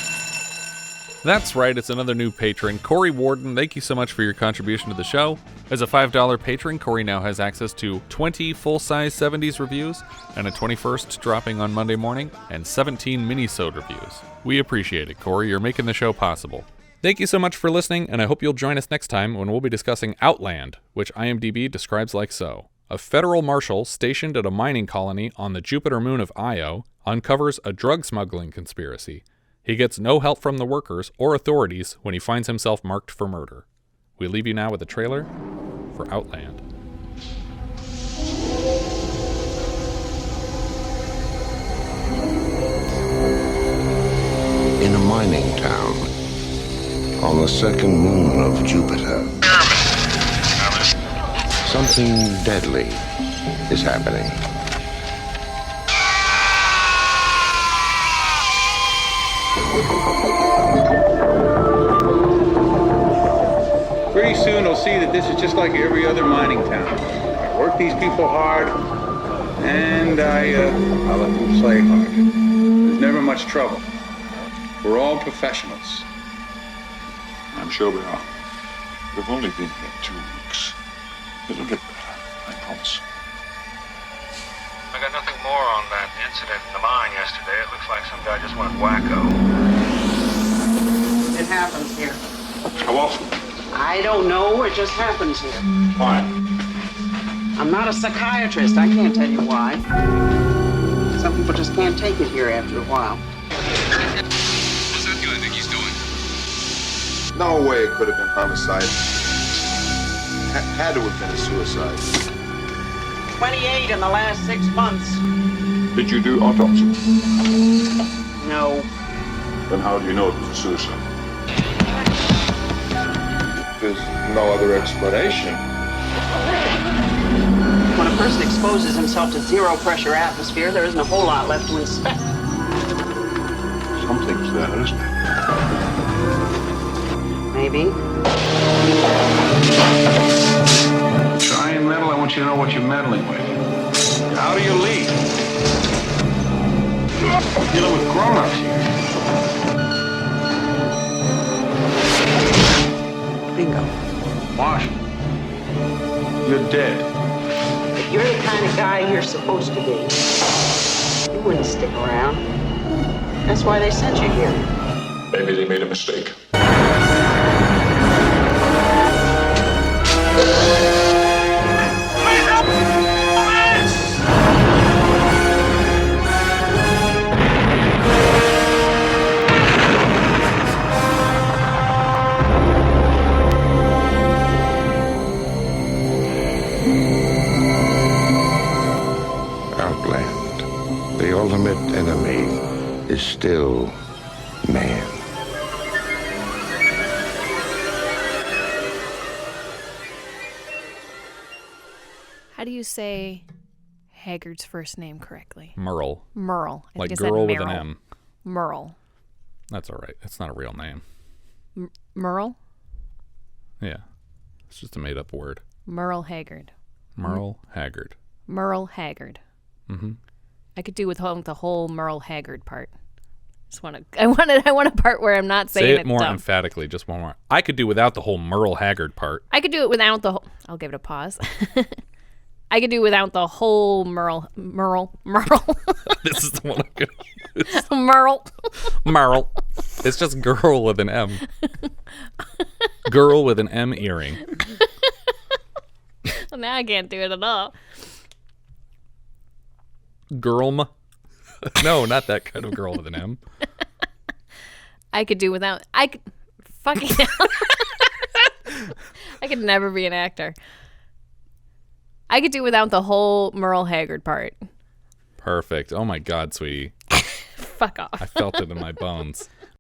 That's right, it's another new patron, Corey Warden. Thank you so much for your contribution to the show. As a $5 patron, Corey now has access to 20 full-size 70s reviews, and a 21st dropping on Monday morning, and 17 mini-sode reviews. We appreciate it, Corey. You're making the show possible. Thank you so much for listening, and I hope you'll join us next time when we'll be discussing Outland, which IMDb describes like so. A federal marshal stationed at a mining colony on the Jupiter moon of Io uncovers a drug smuggling conspiracy. He gets no help from the workers or authorities when he finds himself marked for murder. We leave you now with a trailer for Outland. In a mining town on the second moon of Jupiter, something deadly is happening. Pretty soon they'll see that this is just like every other mining town. I work these people hard, and I let them play hard. There's never much trouble. We're all professionals. I'm sure we are. We've only been here 2 weeks. It'll get better, I promise. I got nothing more on that incident in the mine yesterday. It looks like some guy just went wacko. It happens here. How often? I don't know. It just happens here. Why? I'm not a psychiatrist. I can't tell you why. Some people just can't take it here after a while. What's that guy think he's doing? No way it could have been homicide. Had to have been a suicide. 28 in the last 6 months. Did you do autopsy? No. Then how do you know it was a suicide? There's no other explanation. When a person exposes himself to zero pressure atmosphere, there isn't a whole lot left to inspect. Something's there, isn't it? Maybe. Try and meddle. I want you to know what you're meddling with. How do you lead? We're dealing with grown-ups here. Bingo. Marshall, you're dead. If you're the kind of guy you're supposed to be, you wouldn't stick around. That's why they sent you here. Maybe they made a mistake. Outland, the ultimate enemy, is still man. How do you say Haggard's first name correctly? Merle. Merle. I Like think I said girl with an Merle. M. Merle. That's all right. It's not a real name. Merle? Yeah. It's just a made-up word. Merle Haggard. Merle Haggard. Merle Haggard. Mm-hmm. I could do with the whole Merle Haggard part. I want a part where I'm not saying Say it more dumb. emphatically. Just one more. I could do without the whole Merle Haggard part. I could do it without the whole... I'll give it a pause. I could do without the whole Merle. This is the one I'm going to use. Merle. It's just girl with an M. Girl with an M earring. Well, now I can't do it at all. Girlm. No, not that kind of girl with an M. I could do without... I could... Fucking hell. I could never be an actor. I could do without the whole Merle Haggard part. Perfect. Oh my God, sweetie. Fuck off. I felt it in my bones.